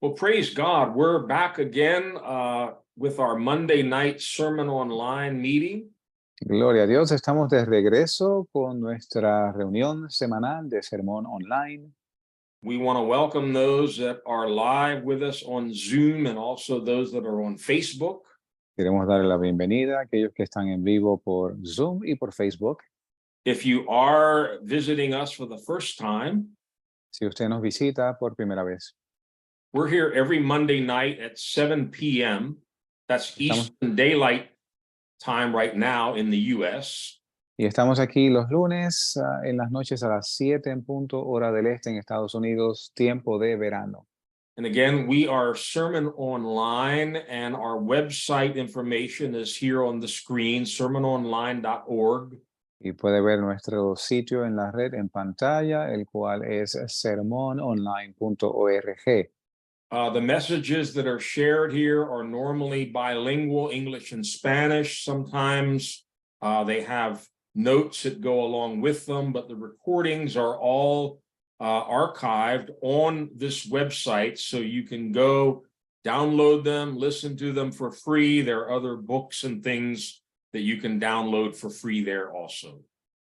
Well, praise God. We're back again with our Monday night Sermon Online meeting. Gloria a Dios, estamos de regreso con nuestra reunión semanal de sermón online. We want to welcome those that are live with us on Zoom and also those that are on Facebook. Queremos darle la bienvenida a aquellos que están en vivo por Zoom y por Facebook. If you are visiting us for the first time, Si usted nos visita por primera vez, we're here every Monday night at 7 p.m. That's Eastern Daylight Time right now in the U.S. y estamos aquí los lunes en las noches a las 7 en punto, hora del este en Estados Unidos, tiempo de verano. And again, we are Sermon Online, and our website information is here on the screen, sermononline.org. Y puede ver nuestro sitio en la red en pantalla, el cual es sermononline.org. The messages that are shared here are normally bilingual, English and Spanish. Sometimes they have notes that go along with them, but the recordings are all archived on this website, so you can go download them, listen to them for free. There are other books and things that you can download for free there also.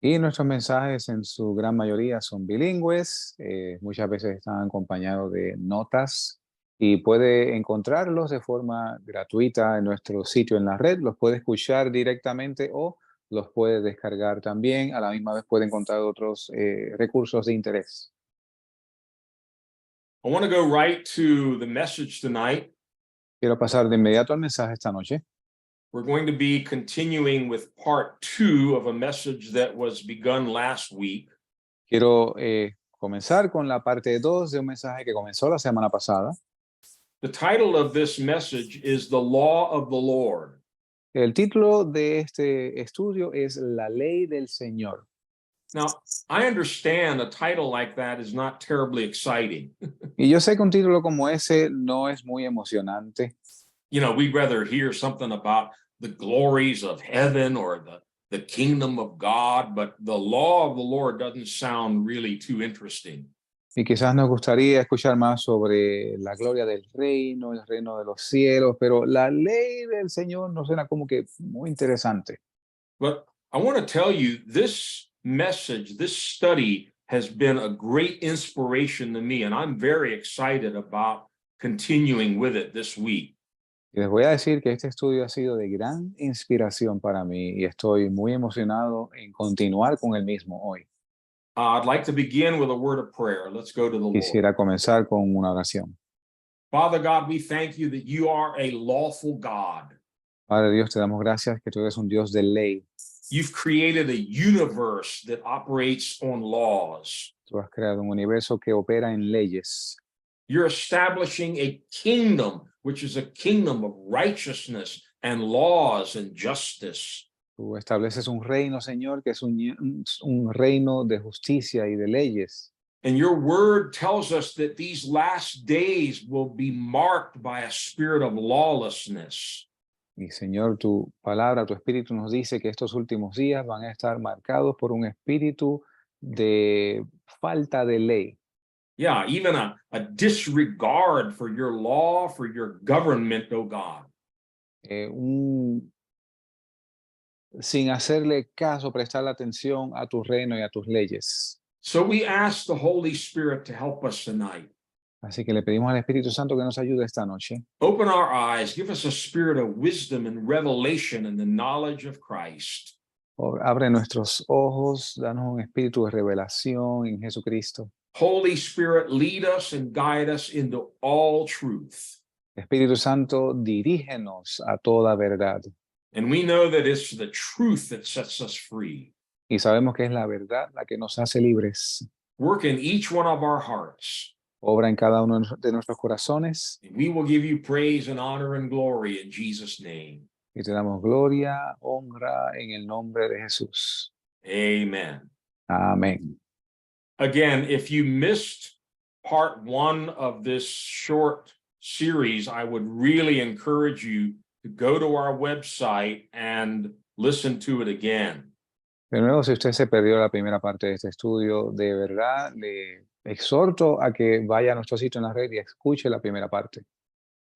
Y nuestros mensajes en su gran mayoría son bilingües, muchas veces están acompañados de notas y puede encontrarlos de forma gratuita en nuestro sitio en la red, los puede escuchar directamente o los puede descargar también, a la misma vez puede encontrar otros recursos de interés. I want to go right to the message tonight. Quiero pasar de inmediato al mensaje esta noche. We're going to be continuing with part 2 of a message that was begun last week. Quiero comenzar con la parte 2 de un mensaje que comenzó la semana pasada. The title of this message is The Law of the Lord. El título de este estudio es La Ley del Señor. Now, I understand a title like that is not terribly exciting. Y yo sé que un título como ese no es muy emocionante. You know, we'd rather hear something about the glories of heaven or the kingdom of God, but the law of the Lord doesn't sound really too interesting. Y quizás nos gustaría escuchar más sobre la gloria del reino, el reino de los cielos, pero la ley del Señor nos suena como que muy interesante. But I want to tell you, this message, this study has been a great inspiration to me, and I'm very excited about continuing with it this week. Y les voy a decir que este estudio ha sido de gran inspiración para mí y estoy muy emocionado en continuar con el mismo hoy. I'd like to begin with a word of prayer. Let's go to the Lord. Quisiera comenzar con una oración. Father God, we thank you that you are a lawful God. Padre Dios, te damos gracias que tú eres un Dios de ley. You've created a universe that operates on laws. Tú has creado un universo que opera en leyes. You're establishing a kingdom, which is a kingdom of righteousness and laws and justice. Tú estableces un reino, Señor, que es un reino de justicia y de leyes. And your word tells us that these last days will be marked by a spirit of lawlessness. Y Señor, tu palabra, tu espíritu nos dice que estos últimos días van a estar marcados por un espíritu de falta de ley. Yeah, even a disregard for your law, for your government, oh God. Sin hacerle caso, prestarle atención a tu reino y a tus leyes. So we ask the Holy Spirit to help us tonight. Así que le pedimos al Espíritu Santo que nos ayude esta noche. Open our eyes, give us a spirit of wisdom and revelation and the knowledge of Christ. Abre nuestros ojos, danos un espíritu de revelación en Jesucristo. Holy Spirit, lead us and guide us into all truth. Espíritu Santo, dirígenos a toda verdad. And we know that it's the truth that sets us free. Y sabemos que es la verdad la que nos hace libres. Work in each one of our hearts. Obra en cada uno de nuestros corazones. And we will give you praise and honor and glory in Jesus' name. Y te damos gloria, honra en el nombre de Jesús. Amen. Amén. Again, if you missed part 1 of this short series, I would really encourage you to go to our website and listen to it again. De nuevo, si usted se perdió la primera parte de este estudio, de verdad le exhorto a que vaya a nuestro sitio en la red y escuche la primera parte.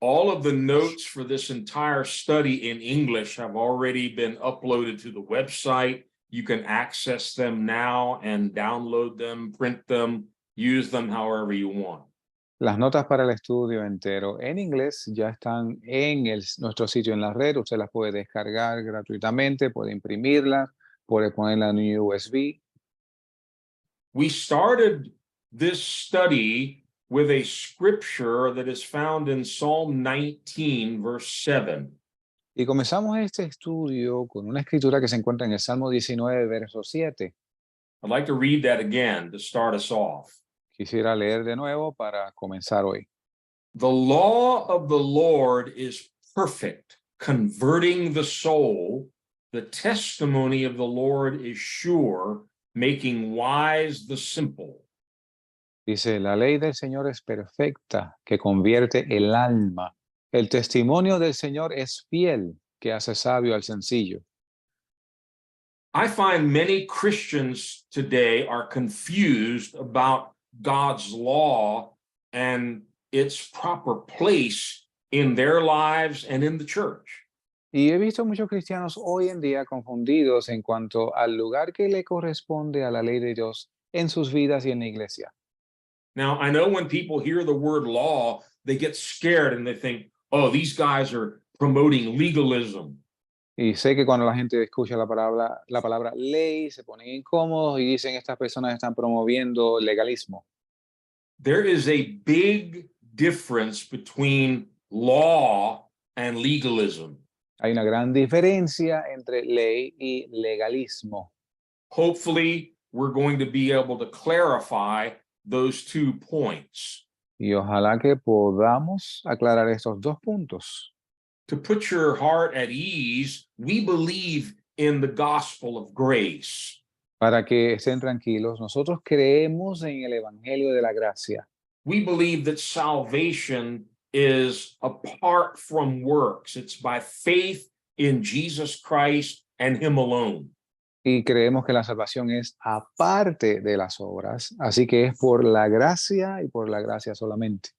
All of the notes for this entire study in English have already been uploaded to the website. You can access them now and download them, print them, use them however you want. Las notas para el estudio entero en inglés ya están en nuestro sitio en la red. Usted las puede descargar gratuitamente, puede imprimirlas, puede ponerla en un USB. We started this study with a scripture that is found in Psalm 19, verse 7. Y comenzamos este estudio con una escritura que se encuentra en el Salmo 19, verso 7. I'd like to read that again to start us off. Quisiera leer de nuevo para comenzar hoy. The law of the Lord is perfect, converting the soul. The testimony of the Lord is sure, making wise the simple. Dice, la ley del Señor es perfecta, que convierte el alma. El testimonio del Señor es fiel, que hace sabio al sencillo. I find many Christians today are confused about God's law and its proper place in their lives and in the church. Y he visto muchos cristianos hoy en día confundidos en cuanto al lugar que le corresponde a la ley de Dios en sus vidas y en la iglesia. Now, I know when people hear the word law, they get scared and they think, oh, these guys are promoting legalism. Y sé que cuando la gente escucha la palabra ley, se ponen incómodos y dicen estas personas están promoviendo legalismo. There is a big difference between law and legalism. Hay una gran diferencia entre ley y legalismo. Hopefully, we're going to be able to clarify those 2 points. Y ojalá que podamos aclarar estos dos puntos. To put your heart at ease, we believe in the gospel of grace. Para que estén tranquilos, nosotros creemos en el Evangelio de la Gracia. We believe that salvation is apart from works. It's by faith in Jesus Christ and Him alone. Y creemos que la salvación es aparte de las obras, así que es por la gracia y por la gracia solamente.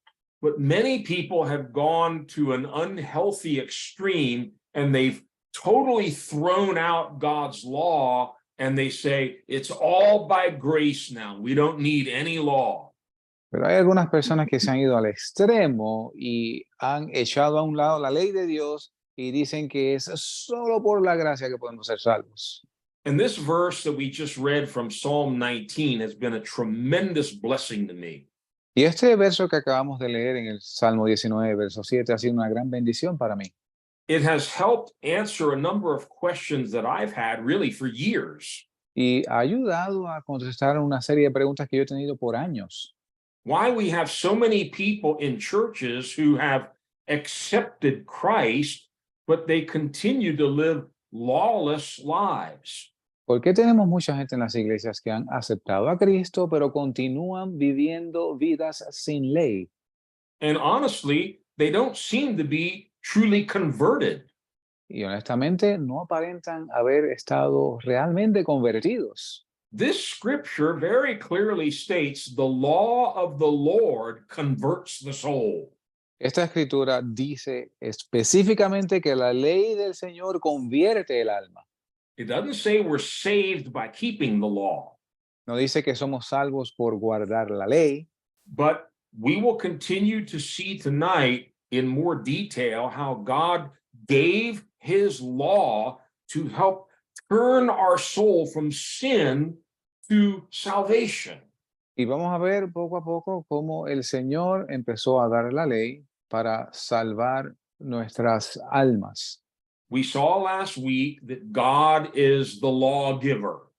But many people have gone to an unhealthy extreme and they've totally thrown out God's law and they say it's all by grace now. We don't need any law. Pero hay algunas personas que se han ido al extremo y han echado a un lado la ley de Dios y dicen que es solo por la gracia que podemos ser salvos. And this verse that we just read from Psalm 19 has been a tremendous blessing to me. Y este verso que acabamos de leer en el Salmo 19, verso 7, ha sido una gran bendición para mí. It has helped answer a number of questions that I've had really for years. Y ha ayudado a contestar una serie de preguntas que yo he tenido por años. Why we have so many people in churches who have accepted Christ, but they continue to live lawless lives. ¿Por qué tenemos mucha gente en las iglesias que han aceptado a Cristo, pero continúan viviendo vidas sin ley? And honestly, they don't seem to be truly converted. Y honestamente no aparentan haber estado realmente convertidos. This scripture very clearly states the law of the Lord converts the soul. Esta escritura dice específicamente que la ley del Señor convierte el alma. It doesn't say we're saved by keeping the law, No dice que somos salvos por guardar la ley, but we will continue to see tonight in more detail how God gave his law to help turn our soul from sin to salvation. y vamos a ver poco a poco cómo el Señor empezó a dar la ley para salvar nuestras almas. We saw last week that God is the lawgiver.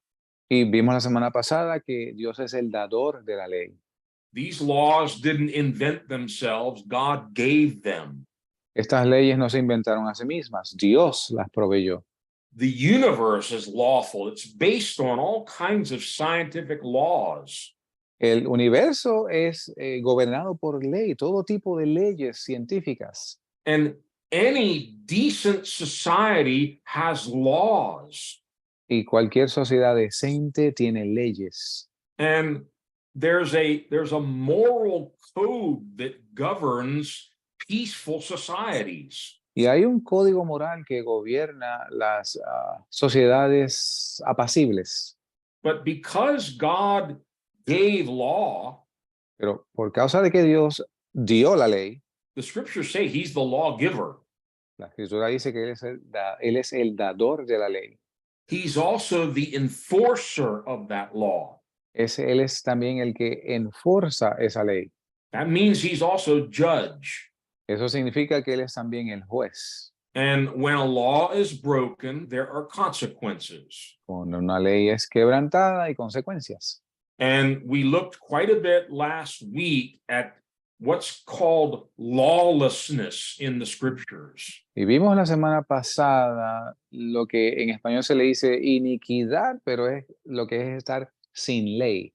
Y vimos la semana pasada que Dios es el dador de la ley. These laws didn't invent themselves, God gave them. Estas leyes no se inventaron a sí mismas, Dios las proveyó. The universe is lawful. It's based on all kinds of scientific laws. El universo es gobernado por ley, todo tipo de leyes científicas. And any decent society has laws. Y cualquier sociedad decente tiene leyes. And there's a moral code that governs peaceful societies. Y hay un código moral que gobierna las sociedades apacibles. But because God gave law, Pero por causa de que Dios dio la ley, the scriptures say he's the lawgiver. la escritura dice que él es el dador de la ley. He's also the enforcer of that law. Él es también el que enforza esa ley. That means he's also judge. Eso significa que él es también el juez. And when a law is broken, there are consequences. Cuando una ley es quebrantada, hay consecuencias. And we looked quite a bit last week at what's called lawlessness in the scriptures. Y vimos la semana pasada lo que en español se le dice iniquidad, pero es lo que es estar sin ley.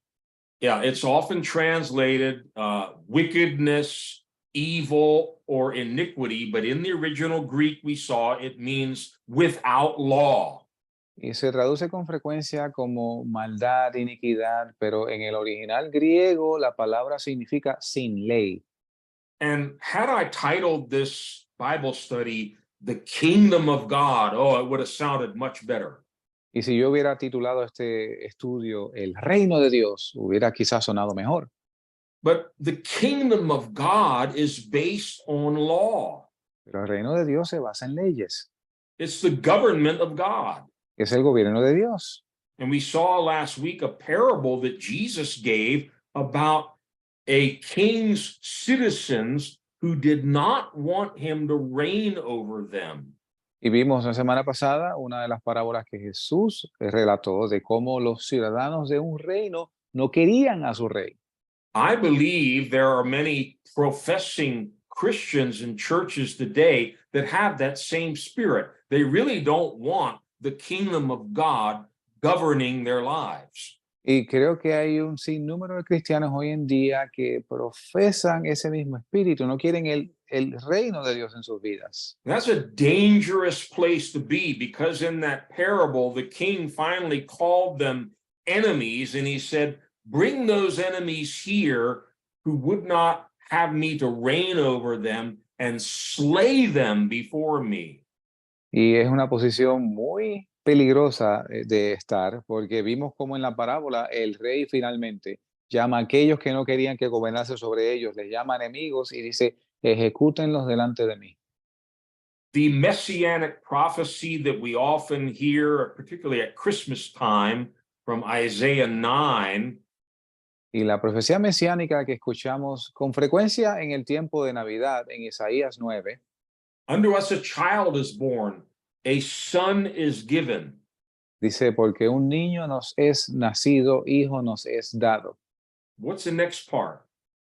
Yeah, it's often translated wickedness, evil, or iniquity, but in the original Greek we saw it means without law. Y se traduce con frecuencia como maldad, iniquidad, pero en el original griego la palabra significa sin ley. And had I titled this Bible study, The Kingdom of God, oh, it would have sounded much better. Y si yo hubiera titulado este estudio El reino de Dios, hubiera quizás sonado mejor. But the kingdom of God is based on law. Pero el reino de Dios se basa en leyes. It's the government of God. Es el gobierno de Dios. And we saw last week a parable that Jesus gave about a king's citizens who did not want him to reign over them. Y vimos la semana pasada una de las parábolas que Jesús relató de cómo los ciudadanos de un reino no querían a su rey. I believe there are many professing Christians in churches today that have that same spirit. They really don't want the kingdom of God governing their lives. Y creo que hay un sinnúmero de cristianos hoy en día que profesan ese mismo espíritu, no quieren el reino de Dios en sus vidas. That's a dangerous place to be because in that parable, the king finally called them enemies and he said, bring those enemies here who would not have me to reign over them and slay them before me. Y es una posición muy peligrosa de estar, porque vimos como en la parábola el rey finalmente llama a aquellos que no querían que gobernase sobre ellos, les llama enemigos y dice, ejecútenlos delante de mí. The messianic prophecy that we often hear, particularly at Christmas time, from Isaiah 9, Y la profecía mesiánica que escuchamos con frecuencia en el tiempo de Navidad, en Isaías 9, unto us a child is born, a son is given. dice, porque un niño nos es nacido, hijo nos es dado. What's the next part?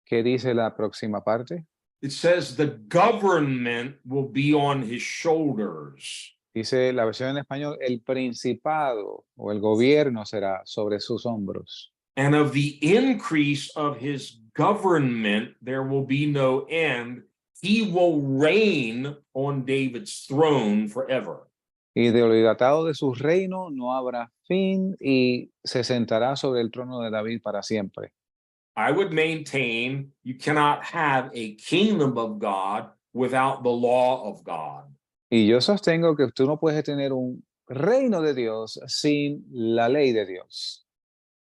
¿Qué dice la próxima parte? It says the government will be on his shoulders. Dice la versión en español, el principado o el gobierno será sobre sus hombros. And of the increase of his government, there will be no end. He will reign on David's throne forever. Y de lo dilatado de su reino no habrá fin y se sentará sobre el trono de David para siempre. I would maintain you cannot have a kingdom of God without the law of God. Y yo sostengo que tú no puedes tener un reino de Dios sin la ley de Dios.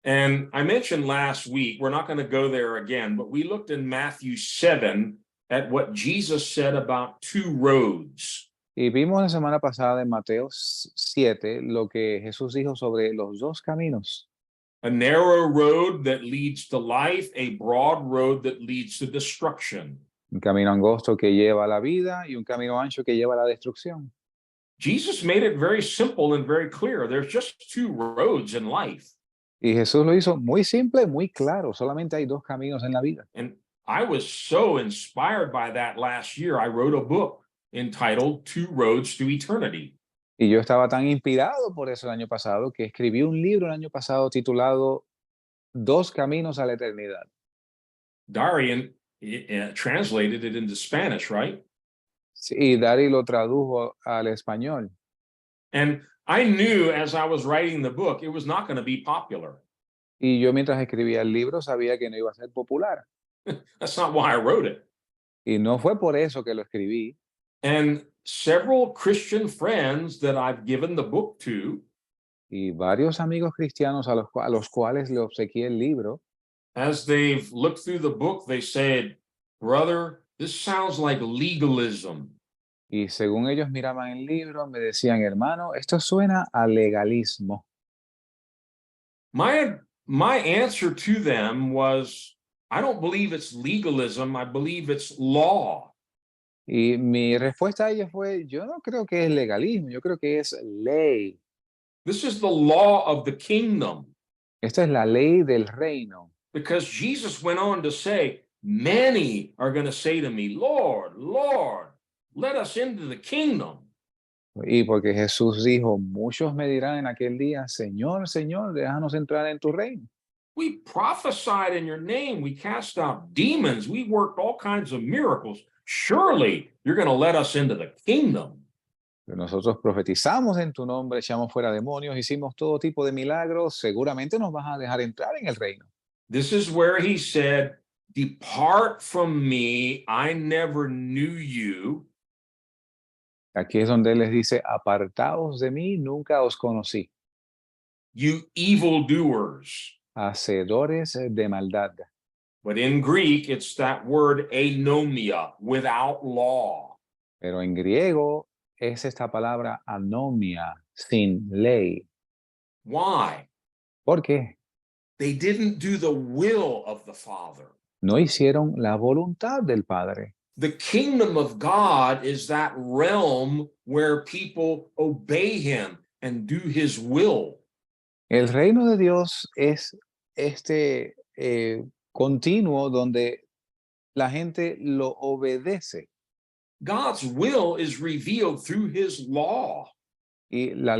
And I mentioned last week, we're not going to go there again, but we looked in Matthew 7 at what Jesus said about two roads. Y vimos la semana pasada en Mateo 7 lo que Jesús dijo sobre los dos caminos. A narrow road that leads to life, a broad road that leads to destruction. Un camino angosto que lleva a la vida y un camino ancho que lleva a la destrucción. Jesus made it very simple and very clear. There's just two roads in life. Y Jesús lo hizo muy simple, muy claro. Solamente hay dos caminos en la vida. And I was so inspired by that last year. I wrote a book entitled Two Roads to Eternity. Y yo estaba tan inspirado por eso el año pasado que escribí un libro el año pasado titulado Dos caminos a la eternidad. Darian translated it into Spanish, right? Sí, y Dari lo tradujo al español. And I knew as I was writing the book, it was not going to be popular. Y yo mientras escribía el libro sabía que no iba a ser popular. That's not why I wrote it. Y no fue por eso que lo escribí. And several Christian friends that I've given the book to, Y varios amigos cristianos a los cuales le obsequié el libro, as they've looked through the book, they said, "Brother, this sounds like legalism." y según ellos miraban el libro, me decían, hermano, esto suena a legalismo. My answer to them was, I don't believe it's legalism, I believe it's law. Y mi respuesta a ellos fue, yo no creo que es legalismo, yo creo que es ley. This is the law of the kingdom. Esta es la ley del reino. Because Jesus went on to say, many are going to say to me, Lord, Lord, let us into the kingdom. Y porque Jesús dijo, muchos me dirán en aquel día, Señor, Señor, déjanos entrar en tu reino. We prophesied in your name. We cast out demons. We worked all kinds of miracles. Surely you're going to let us into the kingdom. Pero nosotros profetizamos en tu nombre, echamos fuera demonios, hicimos todo tipo de milagros, seguramente nos vas a dejar entrar en el reino. This is where he said, depart from me. I never knew you. Aquí es donde él les dice, apartaos de mí, nunca os conocí, You evildoers. hacedores de maldad. But in Greek, it's that word anomia, without law. Pero en griego es esta palabra anomia, sin ley. Why? ¿Por qué? They didn't do the will of the Father. No hicieron la voluntad del Padre. The kingdom of God is that realm where people obey him and do his will. El reino de Dios es este continuo donde la gente lo obedece. God's will is revealed through his law. Y la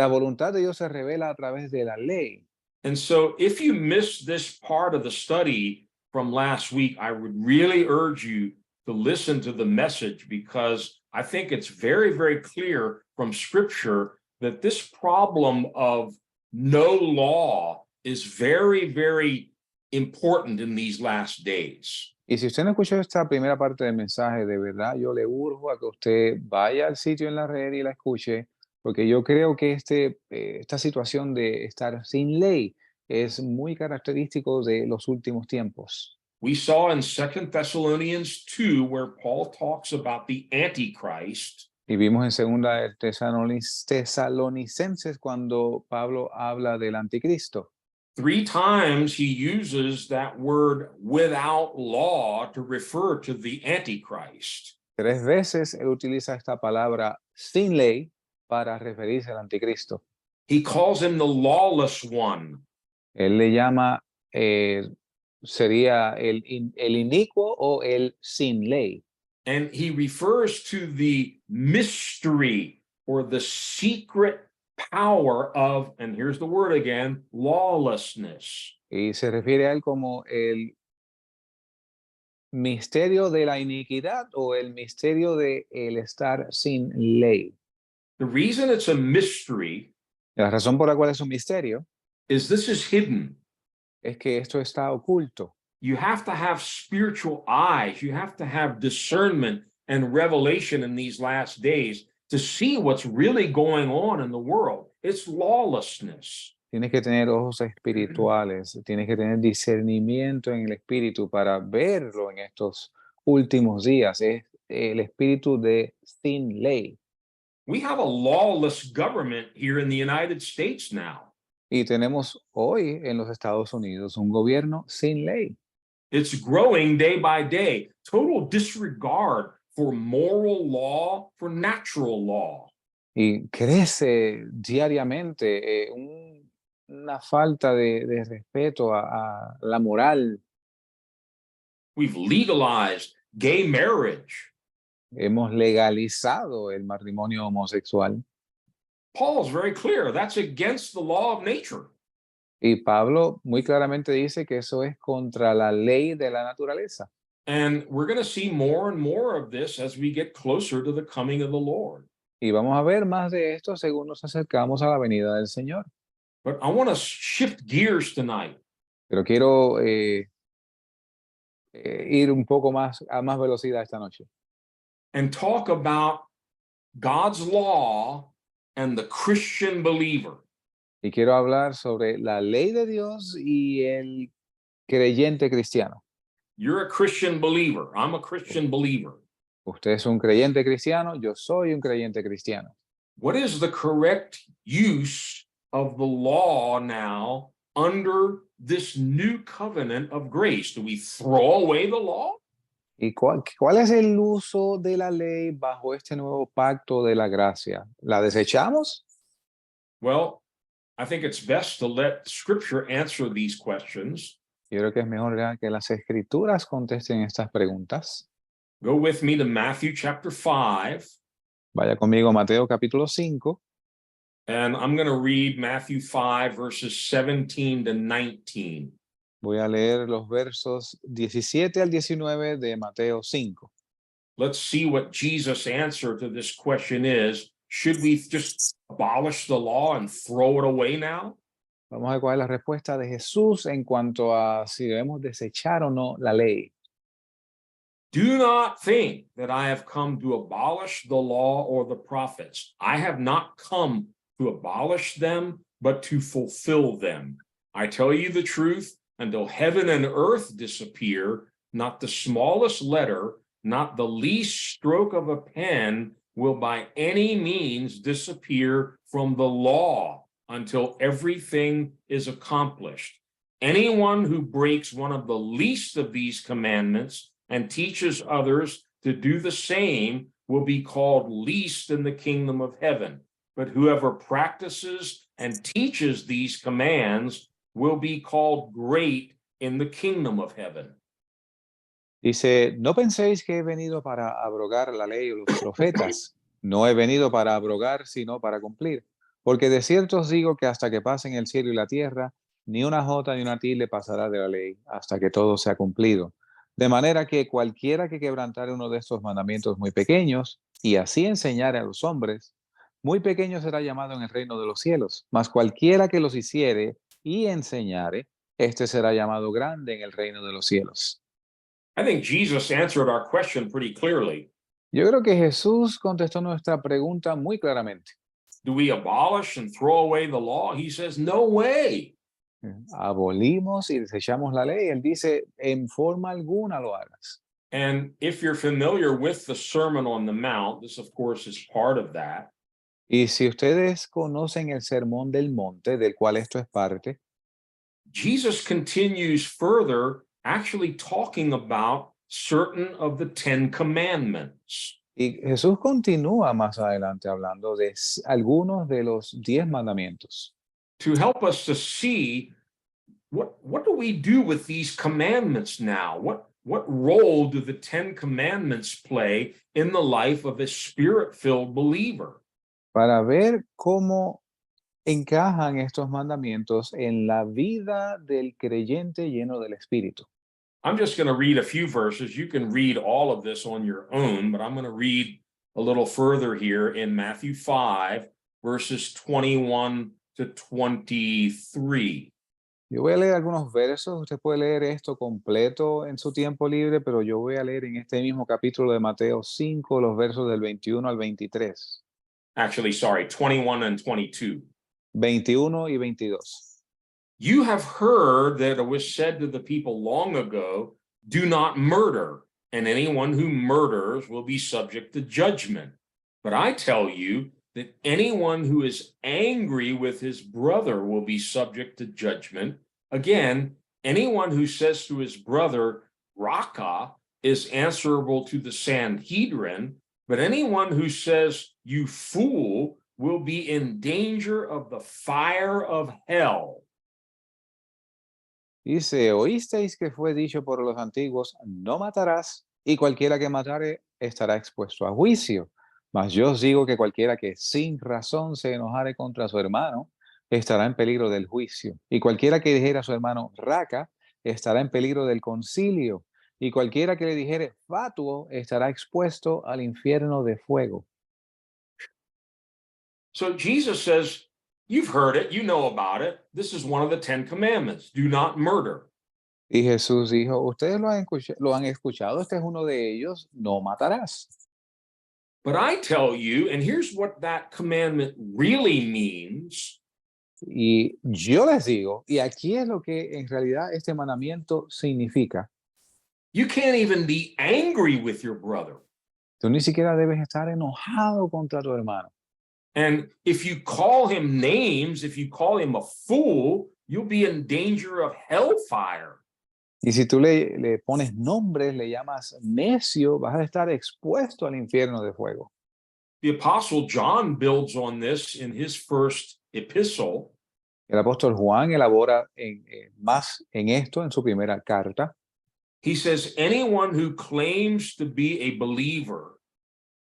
voluntad de Dios se revela a través de la ley. And so if you missed this part of the study from last week, I would really urge you to listen to the message, because I think it's very, very clear from scripture that this problem of no law is very, very important in these last days. Y si usted no escuchó esta primera parte del mensaje, de verdad, yo le urjo a que usted vaya al sitio en la red y la escuche, porque yo creo que esta situación de estar sin ley es muy característico de los últimos tiempos. We saw in 2 Thessalonians 2, where Paul talks about the Antichrist. Y vimos en segunda de Tesalonicenses cuando Pablo habla del anticristo. 3 times he uses that word without law to refer to the Antichrist. 3 veces él utiliza esta palabra sin ley para referirse al anticristo. He calls him the lawless one. Él le llama, sería el inicuo o el sin ley. And he refers to the mystery or the secret power of, and here's the word again, lawlessness. Y se refiere a él como el misterio de la iniquidad o el misterio de el estar sin ley. The reason it's a mystery La razón por la cual es un misterio is this is hidden. es que esto está oculto. You have to have spiritual eyes. You have to have discernment and revelation in these last days to see what's really going on in the world. It's lawlessness. Tienes que tener ojos espirituales, tienes que tener discernimiento en el espíritu para verlo en estos últimos días. Es el espíritu de sin ley. We have a lawless government here in the United States now. Y tenemos hoy en los Estados Unidos un gobierno sin ley. It's growing day by day. Total disregard for moral law, for natural law. Y crece diariamente una falta de respeto a la moral. We've legalized gay marriage. Hemos legalizado el matrimonio homosexual. Paul's very clear. That's against the law of nature. Y Pablo muy claramente dice que eso es contra la ley de la naturaleza. And we're going to see more and more of this as we get closer to the coming of the Lord. Y vamos a ver más de esto según nos acercamos a la venida del Señor. But I want to shift gears tonight Pero quiero ir un poco más a más velocidad esta noche and talk about God's law and the Christian believer. y quiero hablar sobre la ley de Dios y el creyente cristiano. You're a Christian believer. I'm a Christian believer. Usted es un creyente cristiano, yo soy un creyente cristiano. What is the correct use of the law now under this new covenant of grace? Do we throw away the law? ¿Y cuál es el uso de la ley bajo este nuevo pacto de la gracia? ¿La desechamos? Well, I think it's best to let Scripture answer these questions. Yo creo que es mejor ya que las escrituras contesten estas preguntas. Go with me to Matthew chapter 5, Vaya conmigo a Mateo capítulo 5 and I'm going to read Matthew 5, verses 17 to 19. voy a leer los versos 17 al 19 de Mateo 5. Let's see what Jesus' answer to this question is. Should we just abolish the law and throw it away now? Vamos a ver cuál es la respuesta de Jesús en cuanto a si debemos desechar o no la ley. Do not think that I have come to abolish the law or the prophets. I have not come to abolish them, but to fulfill them. I tell you the truth, until heaven and earth disappear, not the smallest letter, not the least stroke of a pen will by any means disappear from the law until everything is accomplished. Anyone who breaks one of the least of these commandments and teaches others to do the same will be called least in the kingdom of heaven. But whoever practices and teaches these commands will be called great in the kingdom of heaven. Dice, no penséis que he venido para abrogar la ley o los profetas. No he venido para abrogar, sino para cumplir. Porque de cierto os digo que hasta que pasen el cielo y la tierra, ni una jota ni una tilde pasará de la ley, hasta que todo sea cumplido. De manera que cualquiera que quebrantare uno de estos mandamientos muy pequeños, y así enseñare a los hombres, muy pequeño será llamado en el reino de los cielos. Mas cualquiera que los hiciere y enseñare, este será llamado grande en el reino de los cielos. I think Jesus answered our question pretty clearly. Yo creo que Jesús contestó nuestra pregunta muy claramente. Do we abolish and throw away the law? He says, no way. Abolimos y desechamos la ley. Él dice, en forma alguna lo hagas. And if you're familiar with the Sermon on the Mount, this of course is part of that. Y si ustedes conocen el Sermón del Monte, del cual esto es parte, Jesus continues further, actually talking about certain of the 10 commandments. y Jesús continúa más adelante hablando de algunos de los 10 mandamientos. To help us to see what do we do with these commandments now? What role do the 10 commandments play in the life of a spirit-filled believer? Para ver cómo encajan estos mandamientos en la vida del creyente lleno del Espíritu. I'm just going to read a few verses. You can read all of this on your own, but I'm going to read a little further here in Matthew 5, verses 21 to 23. Yo voy a leer algunos versos, usted puede leer esto completo en su tiempo libre, pero yo voy a leer en este mismo capítulo de Mateo 5, los versos del 21 al 23. Actually, sorry, 21 and 22. 21 y 22. You have heard that it was said to the people long ago, do not murder, and anyone who murders will be subject to judgment. But I tell you that anyone who is angry with his brother will be subject to judgment. Again, anyone who says to his brother, Raka, is answerable to the Sanhedrin, but anyone who says, you fool, will be in danger of the fire of hell. Dice, oísteis que fue dicho por los antiguos, no matarás, y cualquiera que matare estará expuesto a juicio. Mas yo os digo que cualquiera que sin razón se enojare contra su hermano, estará en peligro del juicio. Y cualquiera que dijere a su hermano, raca, estará en peligro del concilio. Y cualquiera que le dijere, fatuo, estará expuesto al infierno de fuego. So Jesus says, You've heard it, you know about it. This is one of the 10 commandments. Do not murder. Y Jesús dijo, ustedes lo han escuchado, este es uno de ellos, no matarás. But I tell you, and here's what that commandment really means. Y yo les digo, y aquí es lo que en realidad este mandamiento significa. You can't even be angry with your brother. Tú ni siquiera debes estar enojado contra tu hermano. And if you call him names, if you call him a fool, you'll be in danger of hellfire. Y si tú le pones nombres, le llamas necio, vas a estar expuesto al infierno de fuego. The Apostle John builds on this in his first epistle. El apóstol Juan elabora más en esto en su primera carta. He says, anyone who claims to be a believer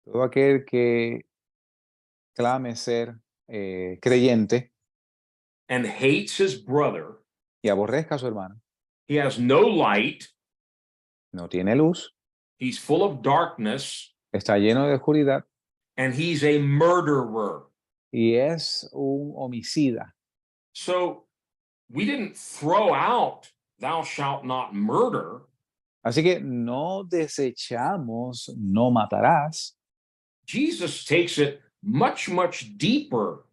Todo aquel que clame ser creyente and hates his brother, y aborrezca a su hermano, he has no light, no tiene luz, he's full of darkness, está lleno de oscuridad and he's a murderer. y es un homicida. So we didn't throw out, thou shalt not murder. Así que no desechamos, no matarás. Jesus takes it much, much deeper.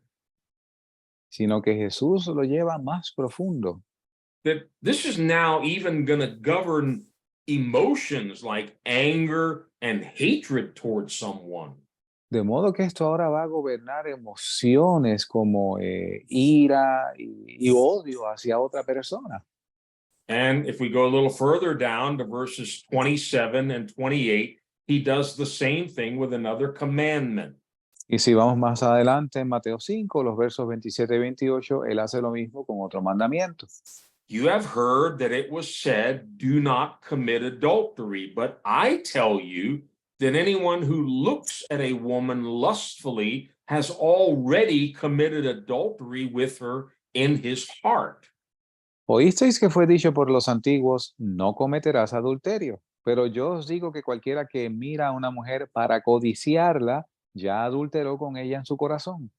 Sino que Jesús lo lleva más profundo. That this is now even going to govern emotions like anger and hatred towards someone. De modo que esto ahora va a gobernar emociones como ira y odio hacia otra persona. And if we go a little further down to verses 27 and 28, he does the same thing with another commandment. Y si vamos más adelante en Mateo 5, los versos 27 y 28, él hace lo mismo con otro mandamiento. You have heard that it was said, do not commit adultery, but I tell you that anyone who looks at a woman lustfully has already committed adultery with her in his heart. Oísteis que fue dicho por los antiguos, no cometerás adulterio. Pero yo os digo que cualquiera que mira a una mujer para codiciarla, ya adulteró con ella en su corazón.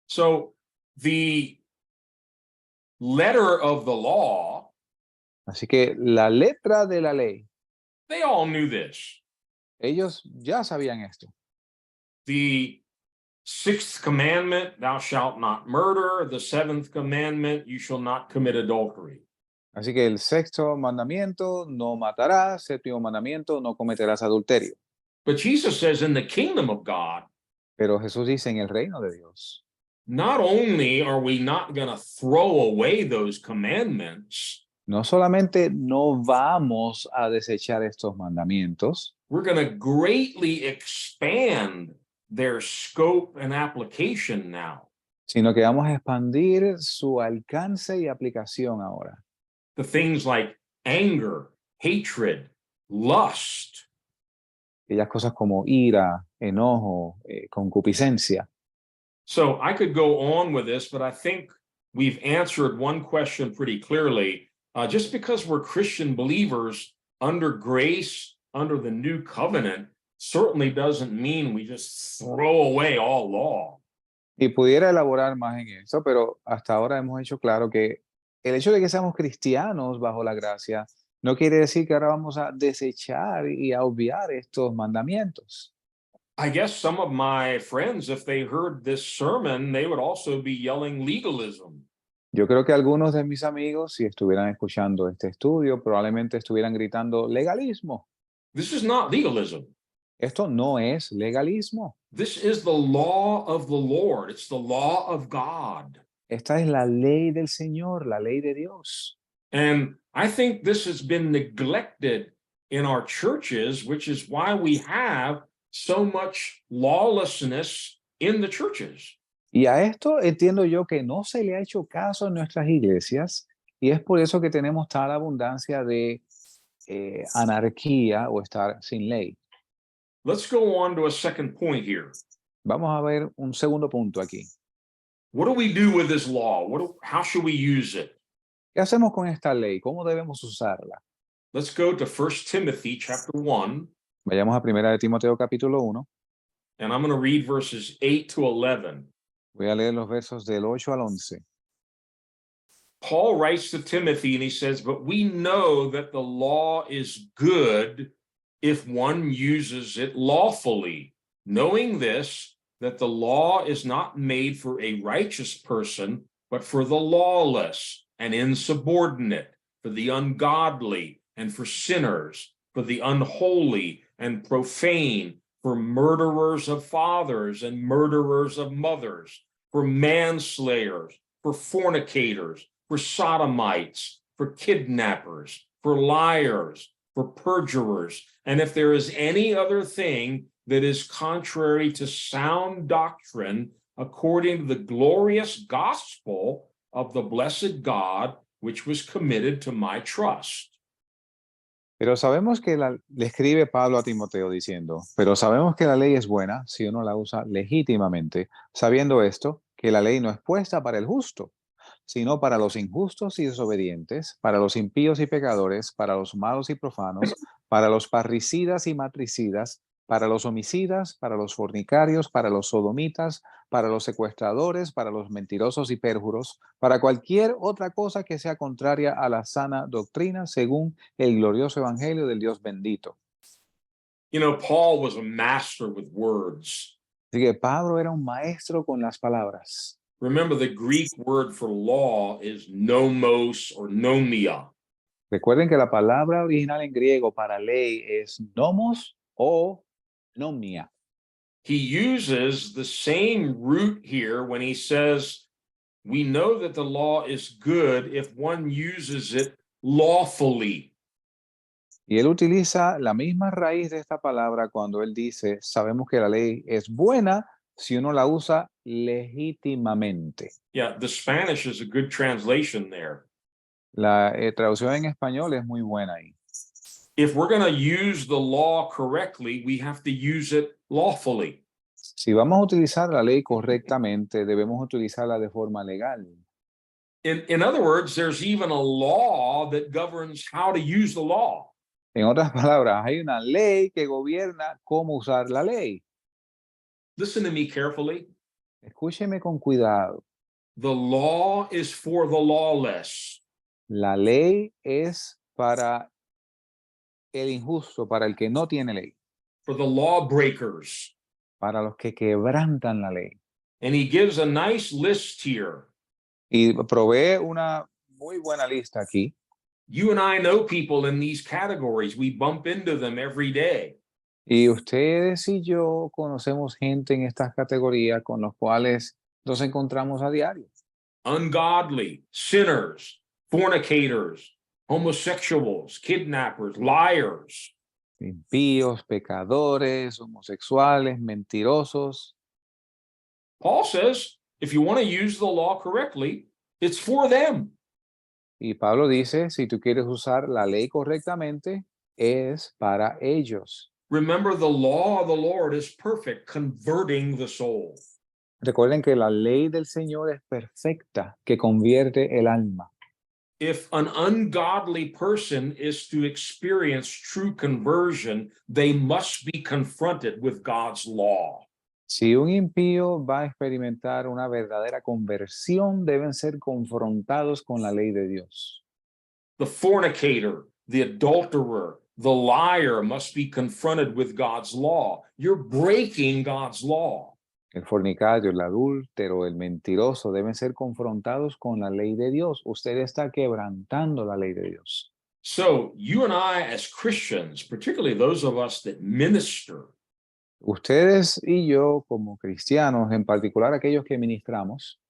So the letter of the law, Así que la letra de la ley, they all knew this. ellos ya sabían esto. The sixth commandment, thou shalt not murder. The seventh commandment, you shall not commit adultery. Así que el sexto mandamiento, no matarás. Séptimo mandamiento, no cometerás adulterio. But Jesus says in the kingdom of God, Pero Jesús dice en el reino de Dios, not only are we not going to throw away those commandments, no solamente no vamos a desechar estos mandamientos, we're going to greatly expand their scope and application now. sino que vamos a expandir su alcance y aplicación ahora. The things like anger, hatred, lust. Aquellas cosas como ira, enojo, concupiscencia. So I could go on with this, but I think we've answered one question pretty clearly. Just because we're Christian believers under grace, under the new covenant, certainly doesn't mean we just throw away all law. Y pudiera elaborar más en eso, pero hasta ahora hemos hecho claro que el hecho de que seamos cristianos bajo la gracia no quiere decir que ahora vamos a desechar y a obviar estos mandamientos. I guess some of my friends, if they heard this sermon, they would also be yelling legalism. Yo creo que algunos de mis amigos, si estuvieran escuchando este estudio, probablemente estuvieran gritando legalismo. This is not legalism. Esto no es legalismo. This is the law of the Lord. It's the law of God. Esta es la ley del Señor, la ley de Dios. And I think this has been neglected in our churches, which is why we have so much lawlessness in the churches. Y a esto entiendo yo que no se le ha hecho caso en nuestras iglesias y es por eso que tenemos tal abundancia de anarquía o estar sin ley. Let's go on to a second point here. Vamos a ver un segundo punto aquí. What do we do with this law? How should we use it? ¿Qué hacemos con esta ley? ¿Cómo debemos usarla? Let's go to 1 Timothy chapter 1, Vayamos a 1 de Timoteo capítulo 1 and I'm going to read verses 8 to 11. Voy a leer los versos del 8 al 11. Paul writes to Timothy and he says, "But we know that the law is good if one uses it lawfully, knowing this, that the law is not made for a righteous person, but for the lawless and insubordinate, for the ungodly and for sinners, for the unholy and profane, for murderers of fathers and murderers of mothers, for manslayers, for fornicators, for sodomites, for kidnappers, for liars, for perjurers, and if there is any other thing that is contrary to sound doctrine, according to the glorious gospel of the blessed God, which was committed to my trust." Pero sabemos que le escribe Pablo a Timoteo diciendo, pero sabemos que la ley es buena si uno la usa legítimamente, sabiendo esto, que la ley no es puesta para el justo, sino para los injustos y desobedientes, para los impíos y pecadores, para los malos y profanos, para los parricidas y matricidas, para los homicidas, para los fornicarios, para los sodomitas, para los secuestradores, para los mentirosos y pérjuros, para cualquier otra cosa que sea contraria a la sana doctrina, según el glorioso evangelio del Dios bendito. You know, Paul was a master with words. Así que Pablo era un maestro con las palabras. Remember, the Greek word for law is nomos or nomia. Recuerden que la palabra original en griego para ley es nomos o nomia. He uses the same root here when he says, "We know that the law is good if one uses it lawfully." Y él utiliza la misma raíz de esta palabra cuando él dice, sabemos que la ley es buena si uno la usa legítimamente. Yeah, the Spanish is a good translation there. La traducción en español es muy buena ahí. If we're going to use the law correctly, we have to use it lawfully. Si vamos a utilizar la ley correctamente, debemos utilizarla de forma legal. In other words, there's even a law that governs how to use the law. En otras palabras, hay una ley que gobierna cómo usar la ley. Listen to me carefully. Escúcheme con cuidado. The law is for the lawless. La ley es para el injusto, para el que no tiene ley, For the lawbreakers. para los que quebrantan la ley. And he gives a nice list here. Y provee una muy buena lista aquí. You and I know people in these categories. We bump into them every day. Y ustedes y yo conocemos gente en estas categorías con los cuales nos encontramos a diario. Ungodly, sinners, fornicators, homosexuals, kidnappers, liars. Impíos, pecadores, homosexuales, mentirosos. Paul says, if you want to use the law correctly, it's for them. Y Pablo dice, si tú quieres usar la ley correctamente, es para ellos. Remember, the law of the Lord is perfect, converting the soul. Recuerden que la ley del Señor es perfecta, que convierte el alma. If an ungodly person is to experience true conversion, they must be confronted with God's law. Si un impío va a experimentar una verdadera conversión, deben ser confrontados con la ley de Dios. The fornicator, the adulterer, the liar must be confronted with God's law. You're breaking God's law. El fornicario, el adúltero, el mentiroso deben ser confrontados con la ley de Dios. Usted está quebrantando la ley de Dios. So you and I, as Christians, particularly those of us that minister, Ustedes y yo, como cristianos, en particular aquellos que ministramos,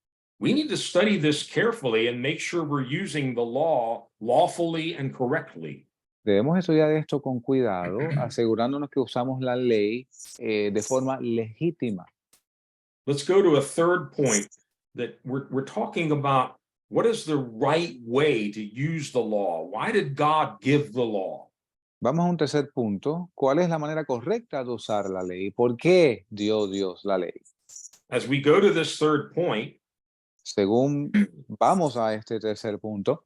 we need to study this carefully and make sure we're using the law lawfully and correctly. debemos estudiar esto con cuidado, asegurándonos que usamos la ley de forma legítima. Let's go to a third point that we're talking about. What is the right way to use the law? Why did God give the law? Vamos a un tercer punto. ¿Cuál es la manera correcta de usar la ley? ¿Por qué dio Dios la ley? As we go to this third point, Según vamos a este tercer punto,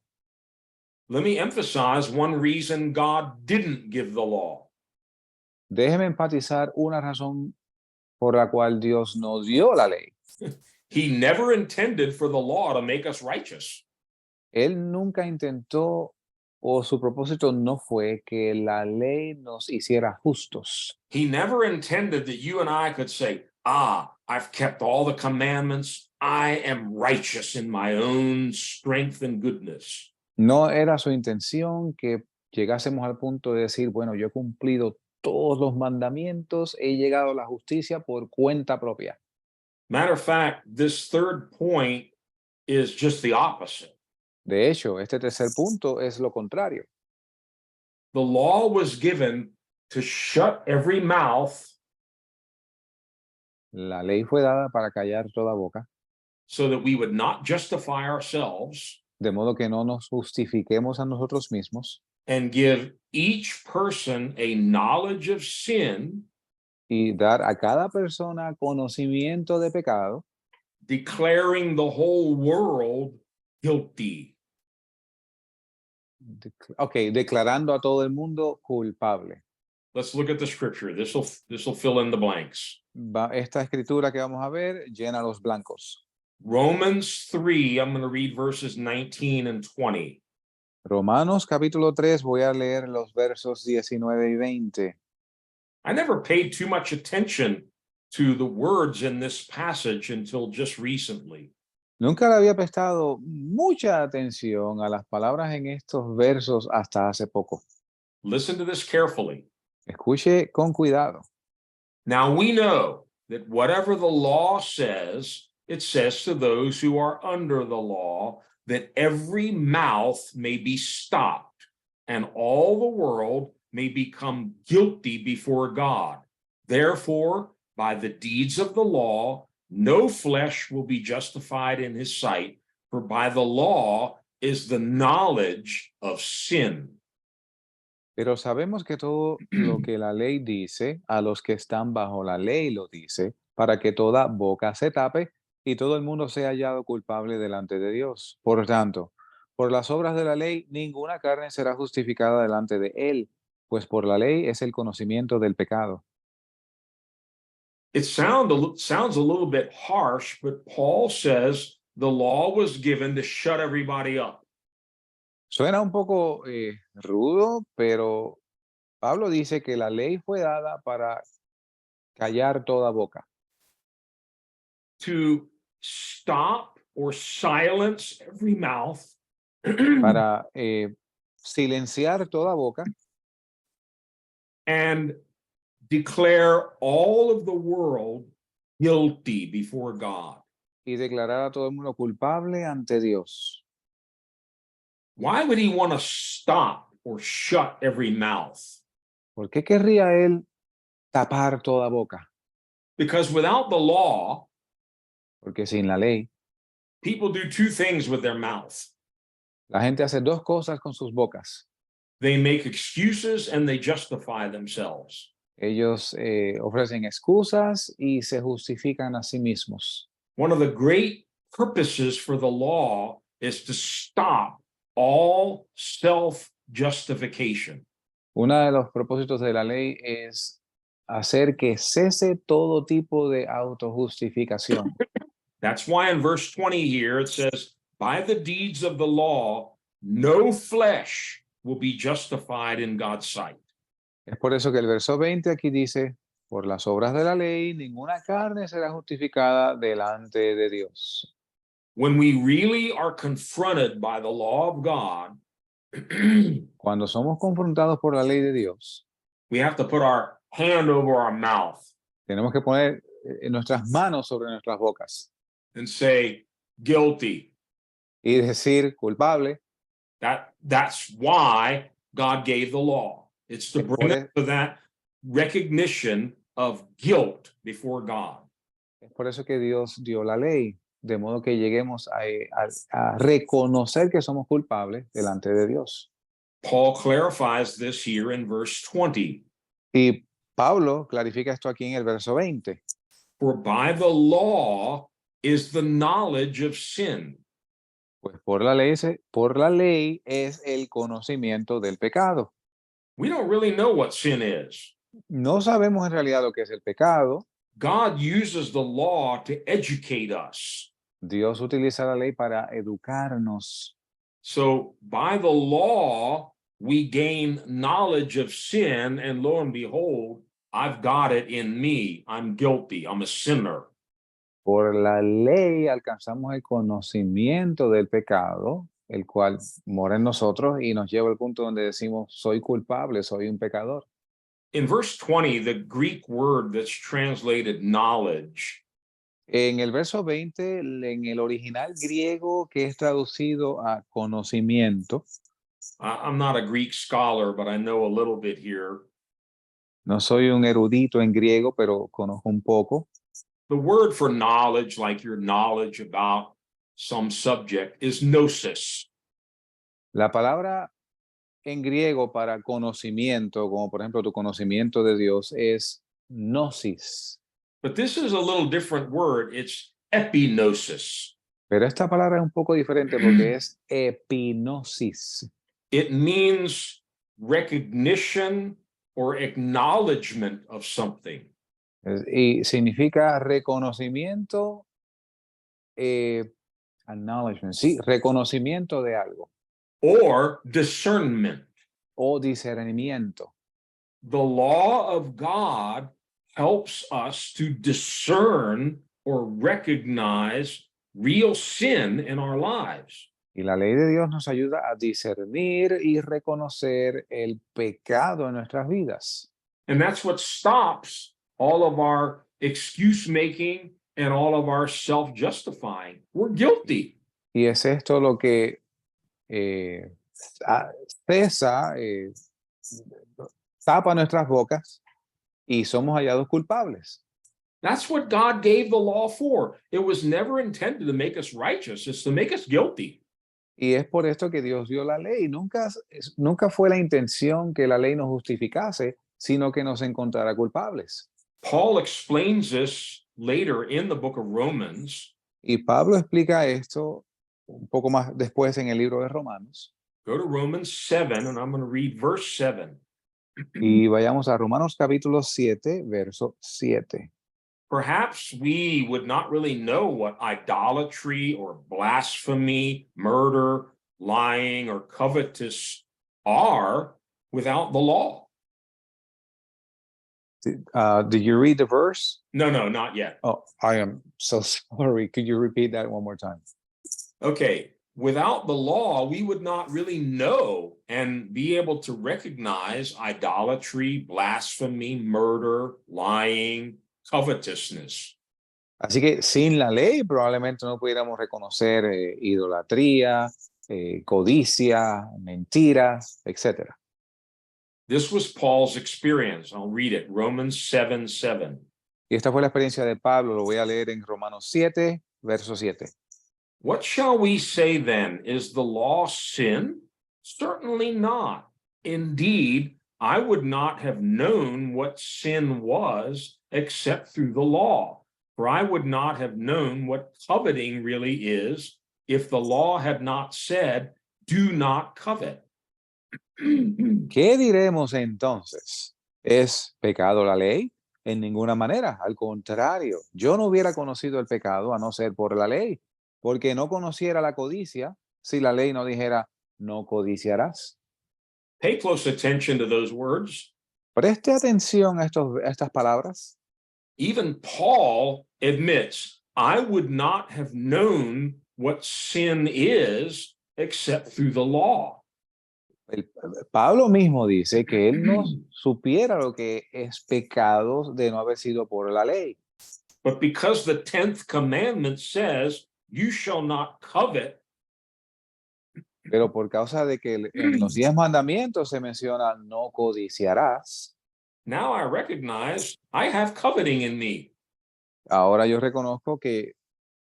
let me emphasize one reason God didn't give the law. déjeme enfatizar una razón por la cual Dios no dio la ley. He never intended for the law to make us righteous. Él nunca intentó, o su propósito no fue que la ley nos hiciera justos. He never intended that you and I could say, I've kept all the commandments. I am righteous in my own strength and goodness. No era su intención que llegásemos al punto de decir, bueno, yo he cumplido todos los mandamientos, he llegado a la justicia por cuenta propia. Matter of fact, this third point is just the opposite. De hecho, este tercer punto es lo contrario. The law was given to shut every mouth La ley fue dada para callar toda boca, so that we would not justify ourselves de modo que no nos justifiquemos a nosotros mismos and give each person a knowledge of sin, y dar a cada persona conocimiento de pecado, declaring the whole world guilty. declarando a todo el mundo culpable. Let's look at the scripture. This will fill in the blanks. Esta escritura que vamos a ver llena los blancos. Romans 3, I'm going to read verses 19 and 20. Romanos capítulo 3, voy a leer los versos 19 y 20. I never paid too much attention to the words in this passage until just recently. Nunca le había prestado mucha atención a las palabras en estos versos hasta hace poco. Listen to this carefully. Escuche con cuidado. Now we know that whatever the law says, it says to those who are under the law that every mouth may be stopped and all the world may become guilty before God. Therefore, by the deeds of the law, no flesh will be justified in his sight, for by the law is the knowledge of sin. Pero sabemos que todo lo que la ley dice, a los que están bajo la ley lo dice, para que toda boca se tape y todo el mundo sea hallado culpable delante de Dios. Por tanto, por las obras de la ley, ninguna carne será justificada delante de él, pues por la ley es el conocimiento del pecado. It sounds a little bit harsh, but Paul says the law was given to shut everybody up. Suena un poco rudo, pero Pablo dice que la ley fue dada para callar toda boca, To stop or silence every mouth para silenciar toda boca and declare all of the world guilty before God. y declarar a todo el mundo culpable ante Dios. Why would he want to stop or shut every mouth? ¿Por qué querría él tapar toda boca? Because without the law, Porque sin la ley, people do two things with their mouth. la gente hace dos cosas con sus bocas. They make excuses and they justify themselves. Ellos ofrecen excusas y se justifican a sí mismos. One of the great purposes for the law is to stop all self-justification. Uno de los propósitos de la ley es hacer que cese todo tipo de autojustificación. That's why in verse 20 here it says, by the deeds of the law, no flesh will be justified in God's sight. Es por eso que el verso 20 aquí dice, por las obras de la ley, ninguna carne será justificada delante de Dios. When we really are confronted by the law of God, Cuando somos confrontados por la ley de Dios, we have to put our hand over our mouth tenemos que poner nuestras manos sobre nuestras bocas and say, guilty. y decir culpable. That's why God gave the law. It's to bring us to that recognition of guilt before God. Es por eso que Dios dio la ley, de modo que lleguemos a reconocer que somos culpables delante de Dios. Paul clarifies this here in verse 20. Y Pablo clarifica esto aquí en el verso 20. For by the law is the knowledge of sin. Pues por la ley es el conocimiento del pecado. We don't really know what sin is. No sabemos en realidad lo que es el pecado. God uses the law to educate us. Dios utiliza la ley para educarnos. So by the law, we gain knowledge of sin, and lo and behold, I've got it in me. I'm guilty. I'm a sinner. Por la ley alcanzamos el conocimiento del pecado, el cual mora en nosotros y nos lleva al punto donde decimos, soy culpable, soy un pecador. In verse 20, the Greek word that's translated knowledge En el verso 20, en el original griego que es traducido a conocimiento, I'm not a Greek scholar, but I know a little bit here. no soy un erudito en griego, pero conozco un poco. The word for knowledge, like your knowledge about some subject, is gnosis. La palabra en griego para conocimiento, como por ejemplo tu conocimiento de Dios, es gnosis. But this is a little different word. It's epignosis. Pero esta palabra es un poco diferente porque es epignosis. It means recognition or acknowledgement of something. Y significa reconocimiento, acknowledgement, sí, reconocimiento de algo Or discernment. o discernimiento. The law of God helps us to discern or recognize real sin in our lives. Y la ley de Dios nos ayuda a discernir y reconocer el pecado en nuestras vidas. And that's what stops all of our excuse making and all of our self-justifying. We're guilty. Y es esto lo que cesa, tapa nuestras bocas y somos hallados culpables. That's what God gave the law for. It was never intended to make us righteous. It's to make us guilty. Y es por esto que Dios dio la ley. Nunca fue la intención que la ley nos justificase, sino que nos encontrara culpables. Paul explains this later in the book of Romans. Y Pablo explica esto un poco más después en el libro de Romanos. Go to Romans 7, and I'm going to read verse 7. Y vayamos a Romanos capítulo 7, verso 7. Perhaps we would not really know what idolatry or blasphemy, murder, lying, or covetous are without the law. Did you read the verse? No, not yet. Oh, I am so sorry. Could you repeat that one more time? Okay. Without the law, we would not really know and be able to recognize idolatry, blasphemy, murder, lying, covetousness. Así que sin la ley probablemente no pudiéramos reconocer idolatría, codicia, mentiras, etc. This was Paul's experience. I'll read it. Romans 7:7. Y esta fue la experiencia de Pablo. Lo voy a leer en Romanos 7, verso 7. What shall we say then? Is the law sin? Certainly not. Indeed, I would not have known what sin was except through the law. For I would not have known what coveting really is if the law had not said, do not covet. ¿Qué diremos entonces? ¿Es pecado la ley? En ninguna manera. Al contrario, yo no hubiera conocido el pecado a no ser por la ley, porque no conociera la codicia si la ley no dijera, no codiciarás. Pay close attention to those words. Preste atención a estas palabras. Even Paul admits, I would not have known what sin is except through the law. Pablo mismo dice que él no supiera lo que es pecado de no haber sido por la ley. But because the 10th commandment says, you shall not covet. Pero por causa de que en los 10 mandamientos se menciona no codiciarás. Now I recognize I have coveting in me. Ahora yo reconozco que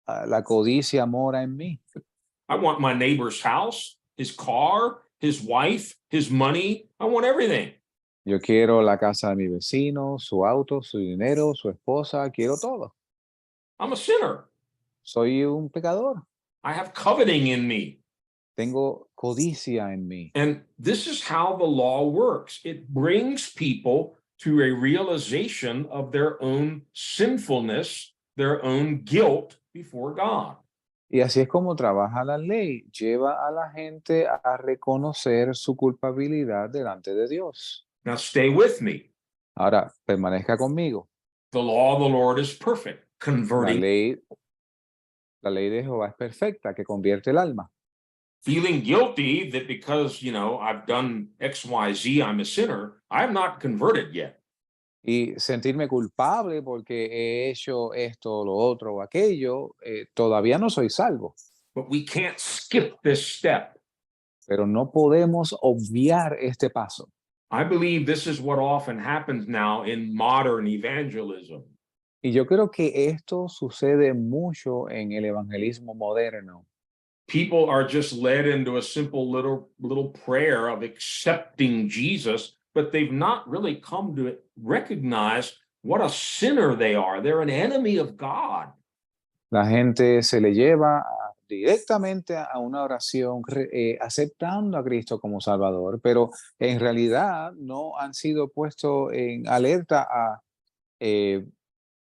la codicia mora en mí. I want my neighbor's house, his car, his wife, his money. I want everything. Yo quiero la casa de mi vecino, su auto, su dinero, su esposa, quiero todo. I'm a sinner. Soy un pecador. I have coveting in me. Tengo codicia en mí. And this is how the law works. It brings people to a realization of their own sinfulness, their own guilt before God. Y así es como trabaja la ley. Lleva a la gente a reconocer su culpabilidad delante de Dios. Now, stay with me. Ahora, permanezca conmigo. The law of the Lord is perfect, La converting, ley, la ley de Jehová es perfecta, que convierte el alma. feeling guilty that because, I've done X, Y, Z, I'm a sinner. I'm not converted yet. Y sentirme culpable porque he hecho esto, lo otro o aquello, todavía no soy salvo. But we can't skip this step. Pero no podemos obviar este paso. I believe this is what often happens now in modern evangelism. Y yo creo que esto sucede mucho en el evangelismo moderno. People are just led into a simple little prayer of accepting Jesus, but they've not really come to recognize what a sinner they are. They're an enemy of God. La gente se le lleva directamente a una oración aceptando a Cristo como Salvador, pero en realidad no han sido puestos en alerta a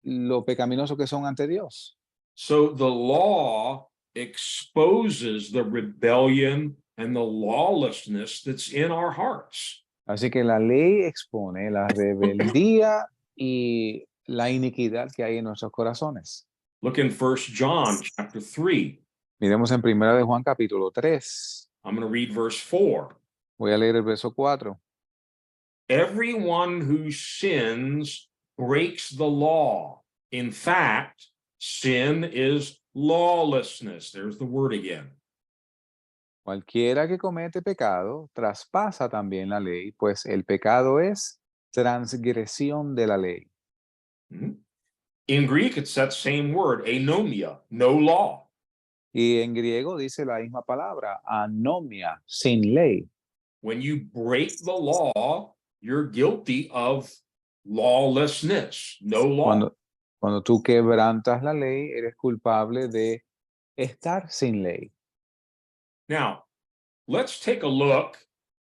lo pecaminoso que son ante Dios. So the law exposes the rebellion and the lawlessness that's in our hearts. Así que la ley expone la rebeldía y la iniquidad que hay en nuestros corazones. Look in 1 John chapter 3. Miremos en 1 de Juan capítulo 3. I'm going to read verse 4. Voy a leer el verso 4. Everyone who sins breaks the law. In fact, sin is lawlessness. There's the word again. Cualquiera que comete pecado traspasa también la ley, pues el pecado es transgresión de la ley. Mhm. In Greek, it's that same word, anomia, no law. Y en griego dice la misma palabra, anomia, sin ley. When you break the law, you're guilty of lawlessness, no law. Cuando tú quebrantas la ley, eres culpable de estar sin ley. Now, let's take a look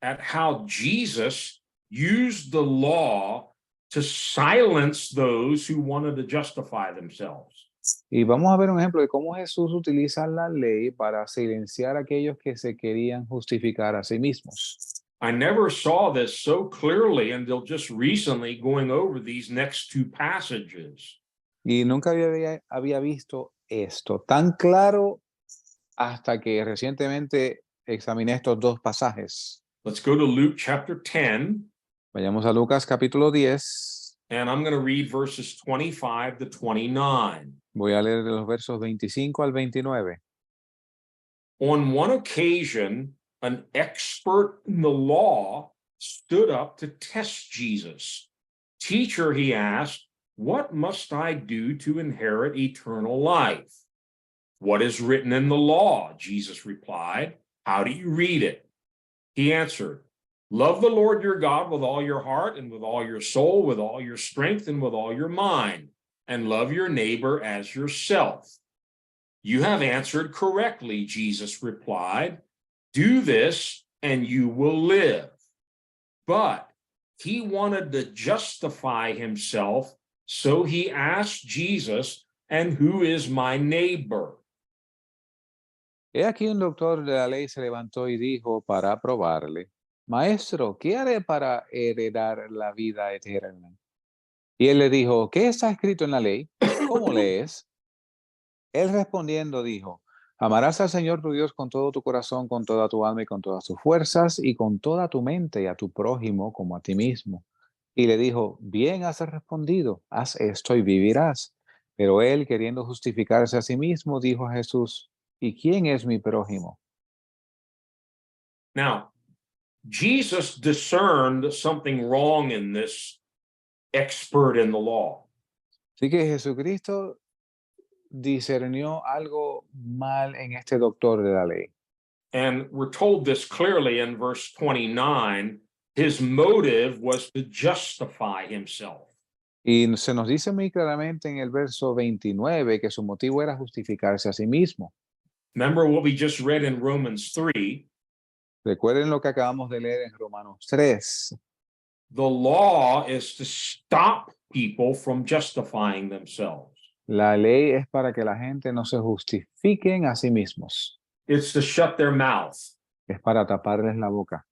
at how Jesus used the law to silence those who wanted to justify themselves. Y vamos a ver un ejemplo de cómo Jesús utiliza la ley para silenciar a aquellos que se querían justificar a sí mismos. I never saw this so clearly until just recently going over these next two passages. Y nunca había visto esto tan claro hasta que recientemente examiné estos dos pasajes. Let's go to Luke chapter 10, Vayamos a Lucas capítulo 10. and I'm going to read verses 25 to 29. Voy a leer de los versos 25 al 29. On one occasion, an expert in the law stood up to test Jesus. Teacher, he asked, what must I do to inherit eternal life? What is written in the law? Jesus replied. How do you read it? He answered, love the Lord your God with all your heart and with all your soul, with all your strength and with all your mind, and love your neighbor as yourself. You have answered correctly, Jesus replied. Do this and you will live. But he wanted to justify himself, so he asked Jesus, and who is my neighbor? He aquí un doctor de la ley se levantó y dijo para probarle, Maestro, ¿qué haré para heredar la vida eterna? Y él le dijo, ¿qué está escrito en la ley? ¿Cómo lees? Él respondiendo dijo, amarás al Señor tu Dios con todo tu corazón, con toda tu alma y con todas tus fuerzas y con toda tu mente y a tu prójimo como a ti mismo. Y le dijo, bien has respondido, haz esto y vivirás. Pero él, queriendo justificarse a sí mismo, dijo a Jesús, ¿y quién es mi prójimo? Now, Jesus discerned something wrong in this expert in the law. Así que Jesucristo discernió algo mal en este doctor de la ley. And we're told this clearly in verse 29. His motive was to justify himself. Y se nos dice muy claramente en el verso 29 que su motivo era justificarse a sí mismo. Remember what we just read in Romans 3. Recuerden lo que acabamos de leer en Romanos 3. The law is to stop people from justifying themselves. La ley es para que la gente no se justifiquen a sí mismos. It's to shut their mouth. Es para taparles la boca.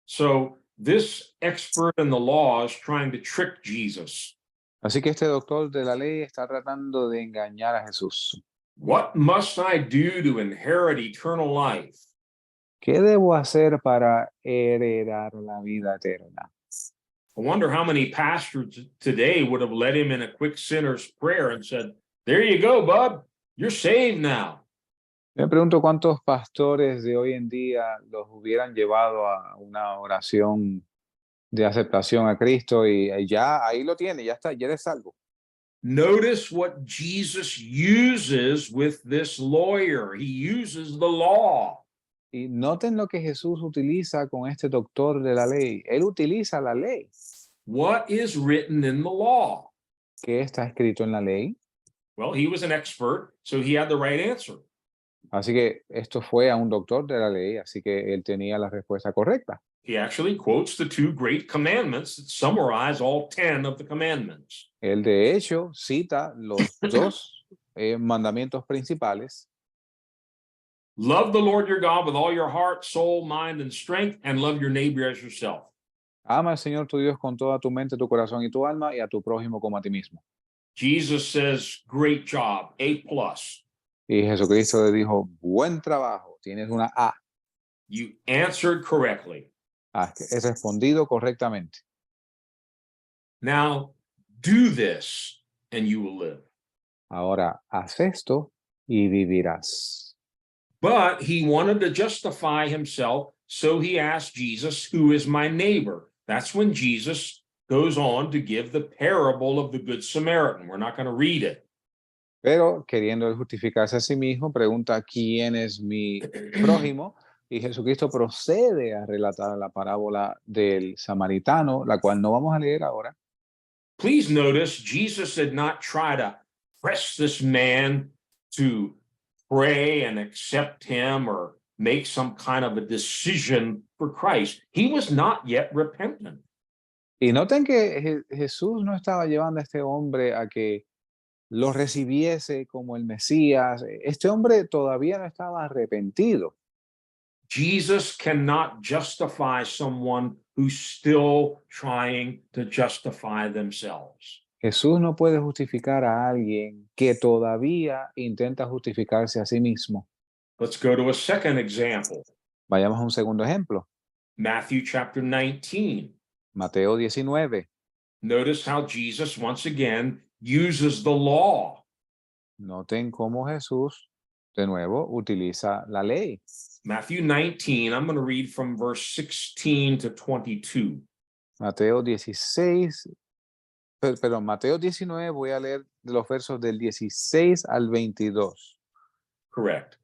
So this expert in the law is trying to trick Jesus. Así que este doctor de la ley está tratando de engañar a Jesús. What must I do to inherit eternal life? ¿Qué debo hacer para heredar la vida eterna? I wonder how many pastors today would have led him in a quick sinner's prayer and said, there you go, bud. You're saved now. Me pregunto cuántos pastores de hoy en día los hubieran llevado a una oración de aceptación a Cristo y ya ahí lo tiene, ya está, ya eres salvo. Notice what Jesus uses with this lawyer. He uses the law. Y noten lo que Jesús utiliza con este doctor de la ley. Él utiliza la ley. What is written in the law? ¿Qué está escrito en la ley? Well, he was an expert, so he had the right answer. Así que esto fue a un doctor de la ley, así que él tenía la respuesta correcta. He actually quotes the two great commandments that summarize all 10 of the commandments. Él de hecho cita los dos mandamientos principales. Love the Lord your God with all your heart, soul, mind, and strength, and love your neighbor as yourself. Ama al Señor tu Dios con toda tu mente, tu corazón y tu alma, y a tu prójimo como a ti mismo. Jesus says, great job, A+. Y Jesucristo le dijo, buen trabajo, tienes una A. You answered correctly. He respondido correctamente. Now, do this and you will live. Ahora, haz esto y vivirás. But he wanted to justify himself, so he asked Jesus, who is my neighbor? That's when Jesus goes on to give the parable of the Good Samaritan. We're not going to read it. Pero queriendo justificarse a sí mismo, pregunta quién es mi prójimo. Y Jesucristo procede a relatar la parábola del samaritano, la cual no vamos a leer ahora. Please notice, Jesus did not try to press this man to pray and accept him or make some kind of a decision for Christ. He was not yet repentant. Y noten que Jesús no estaba llevando a este hombre a que lo recibiese como el Mesías. Este hombre todavía no estaba arrepentido. Jesus cannot justify someone who's still trying to justify themselves. Jesús no puede justificar a alguien que todavía intenta justificarse a sí mismo. Let's go to a second example. Vayamos a un segundo ejemplo. Matthew chapter 19. Mateo 19. Notice how Jesus once again uses the law. Noten cómo Jesús de nuevo utiliza la ley. Matthew 19, I'm going to read from verse 16 to 22. Mateo 16, perdón, Mateo 19, voy a leer de los versos del 16 al 22. Correct.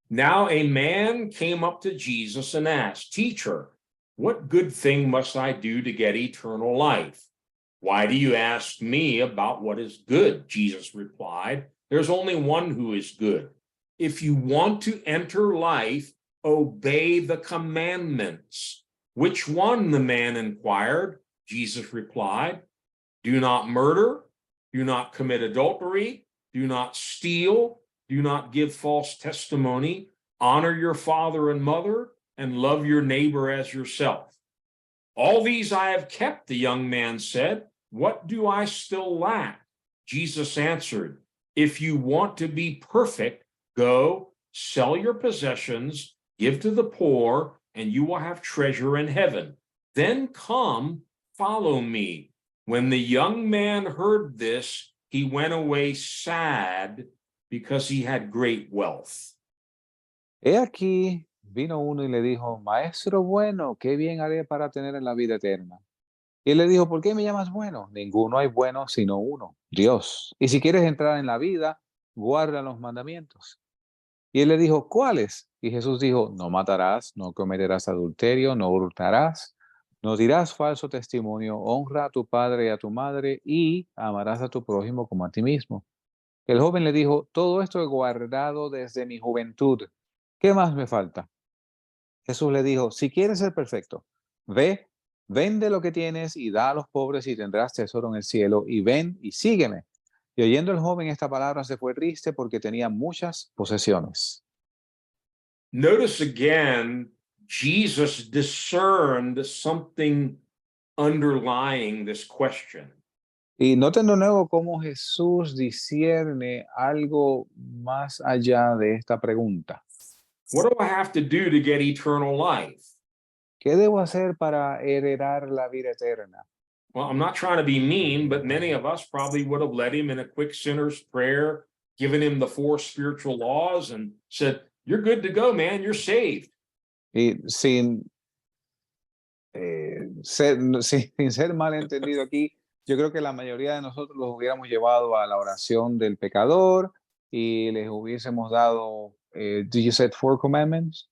Now a man came up to Jesus and asked, Teacher, what good thing must I do to get eternal life? Why do you ask me about what is good? Jesus replied, there's only one who is good. If you want to enter life, obey the commandments. Which one? The man inquired. Jesus replied, do not murder, do not commit adultery, do not steal, do not give false testimony, honor your father and mother, and love your neighbor as yourself. All these I have kept, the young man said. What do I still lack? Jesus answered, if you want to be perfect, go, sell your possessions, give to the poor, and you will have treasure in heaven. Then come, follow me. When the young man heard this, he went away sad because he had great wealth. He aquí, vino uno y le dijo, Maestro bueno, ¿qué bien haré para tener en la vida eterna? Y él le dijo, ¿por qué me llamas bueno? Ninguno hay bueno sino uno, Dios. Y si quieres entrar en la vida, guarda los mandamientos. Y él le dijo, ¿cuáles? Y Jesús dijo, no matarás, no cometerás adulterio, no hurtarás, no dirás falso testimonio, honra a tu padre y a tu madre y amarás a tu prójimo como a ti mismo. El joven le dijo, todo esto he guardado desde mi juventud. ¿Qué más me falta? Jesús le dijo, si quieres ser perfecto, ve, Vende lo que tienes y da a los pobres y tendrás tesoro en el cielo, y ven y sígueme. Y oyendo el joven esta palabra se fue triste porque tenía muchas posesiones. Notice again, Jesus discerned something underlying this question. Y noten de nuevo cómo Jesús discierne algo más allá de esta pregunta. What do I have to do to get eternal life? ¿Qué debo hacer para heredar la vida eterna? Well, I'm not trying to be mean, but many of us probably would have led him in a quick sinner's prayer, given him the 4 spiritual laws, and said, "You're good to go, man. You're saved." Y sin, sin ser malentendido aquí, yo creo que la mayoría de nosotros los hubiéramos llevado a la oración del pecador y les hubiésemos dado, do you said 4 commandments?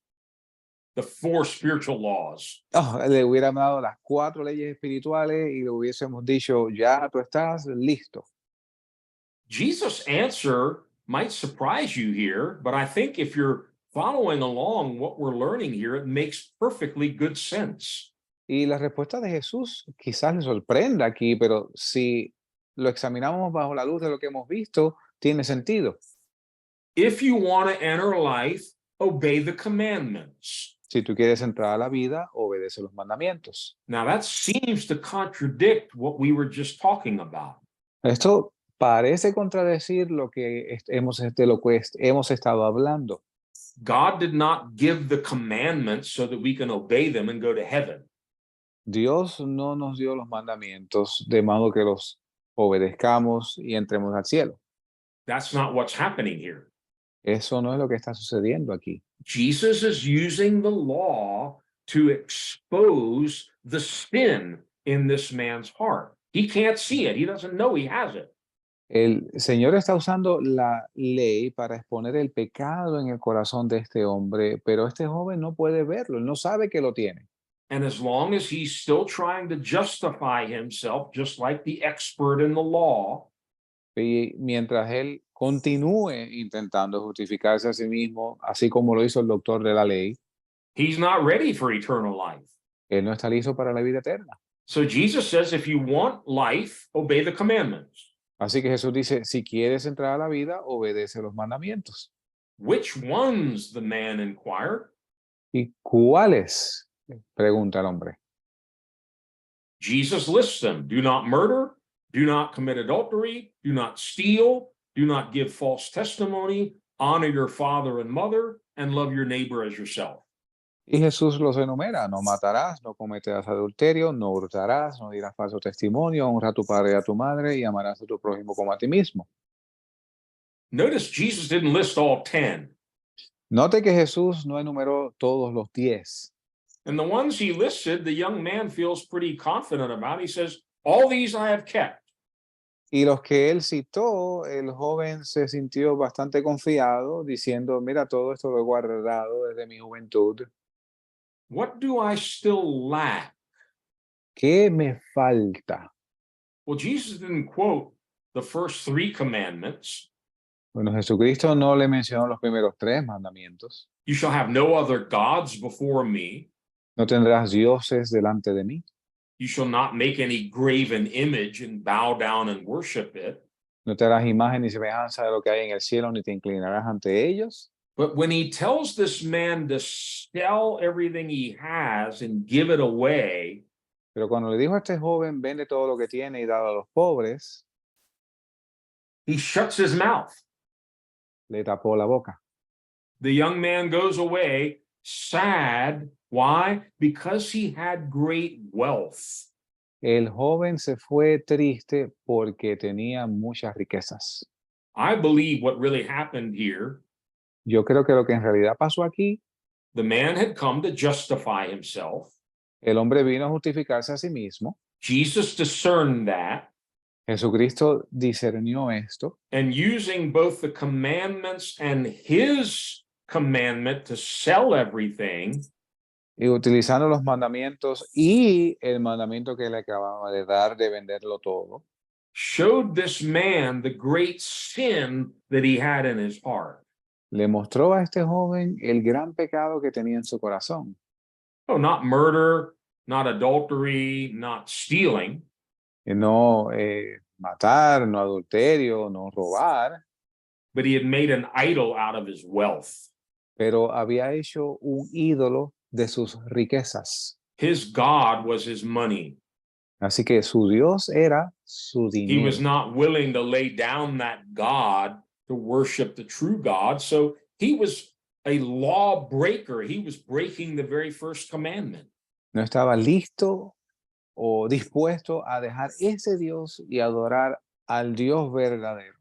The 4 spiritual laws. Oh, le hubiéramos dado las 4 leyes espirituales y le hubiésemos dicho, ya tú estás listo. Jesus' answer might surprise you here, but I think if you're following along what we're learning here, it makes perfectly good sense. Y la respuesta de Jesús quizás le sorprenda aquí, pero si lo examinamos bajo la luz de lo que hemos visto, tiene sentido. If you want to enter life, obey the commandments. Si tú quieres entrar a la vida, obedece los mandamientos. Now, that seems to contradict what we were just talking about. Esto parece contradecir lo que hemos estado hablando. God did not give the commandments so that we can obey them and go to heaven. Dios no nos dio los mandamientos de modo que los obedezcamos y entremos al cielo. That's not what's happening here. Eso no es lo que está sucediendo aquí. Jesus is using the law to expose the sin in this man's heart. He can't see it. He doesn't know he has it. El Señor está usando la ley para exponer el pecado en el corazón de este hombre, pero este joven no puede verlo, él no sabe que lo tiene. And as long as he's still trying to justify himself, just like the expert in the law, Y mientras él continúe intentando justificarse a sí mismo, así como lo hizo el doctor de la ley, he's not ready for eternal life. él no está listo para la vida eterna. So Jesus says, if you want life, obey the commandments. Así que Jesús dice, si quieres entrar a la vida, obedece los mandamientos. Which ones? The man inquired. ¿Y cuáles? Pregunta el hombre. Jesus lists them. Do not murder, do not commit adultery, do not steal, do not give false testimony, honor your father and mother, and love your neighbor as yourself. Y Jesús los enumera, no matarás, no cometerás adulterio, no hurtarás, no dirás falso testimonio, honra a tu padre y a tu madre y amarás a tu prójimo como a ti mismo. Notice Jesus didn't list all 10. Note que Jesús no enumeró todos los 10. And the ones he listed, the young man feels pretty confident about. He says, all these I have kept. Y los que él citó, el joven se sintió bastante confiado, diciendo, mira, todo esto lo he guardado desde mi juventud. What do I still lack? ¿Qué me falta? Well, Jesus didn't quote the first 3 commandments. Bueno, Jesucristo no le mencionó los primeros 3 mandamientos. You shall have no other gods before me. No tendrás dioses delante de mí. You shall not make any graven image and bow down and worship it. No te harás imagen ni semejanza de lo que hay en el cielo, ni te inclinarás ante ellos. But when he tells this man to sell everything he has and give it away, Pero cuando le dijo a este joven, vende todo lo que tiene y dalo a los pobres, he shuts his mouth. le tapó la boca. The young man goes away sad. Why? Because he had great wealth. El joven se fue triste porque tenía muchas riquezas. I believe what really happened here, Yo creo que lo que en realidad pasó aquí, the man had come to justify himself. el hombre vino a justificarse a sí mismo. Jesus discerned that, Jesucristo discernió esto and using both the commandments and his commandment to sell everything, y utilizando los mandamientos y el mandamiento que le acababa de dar de venderlo todo, showed this man the great sin that he had in his heart. le mostró a este joven el gran pecado que tenía en su corazón. Oh, not murder, not adultery, not stealing, no matar, no adulterio, no robar, but he had made an idol out of his wealth. pero había hecho un ídolo de sus riquezas. His God was his money. Así que su Dios era su He was dinero. not willing to lay down that God to worship the true God. So he was a lawbreaker. He was breaking the very first commandment. No estaba listo o dispuesto a dejar ese Dios y adorar al Dios verdadero.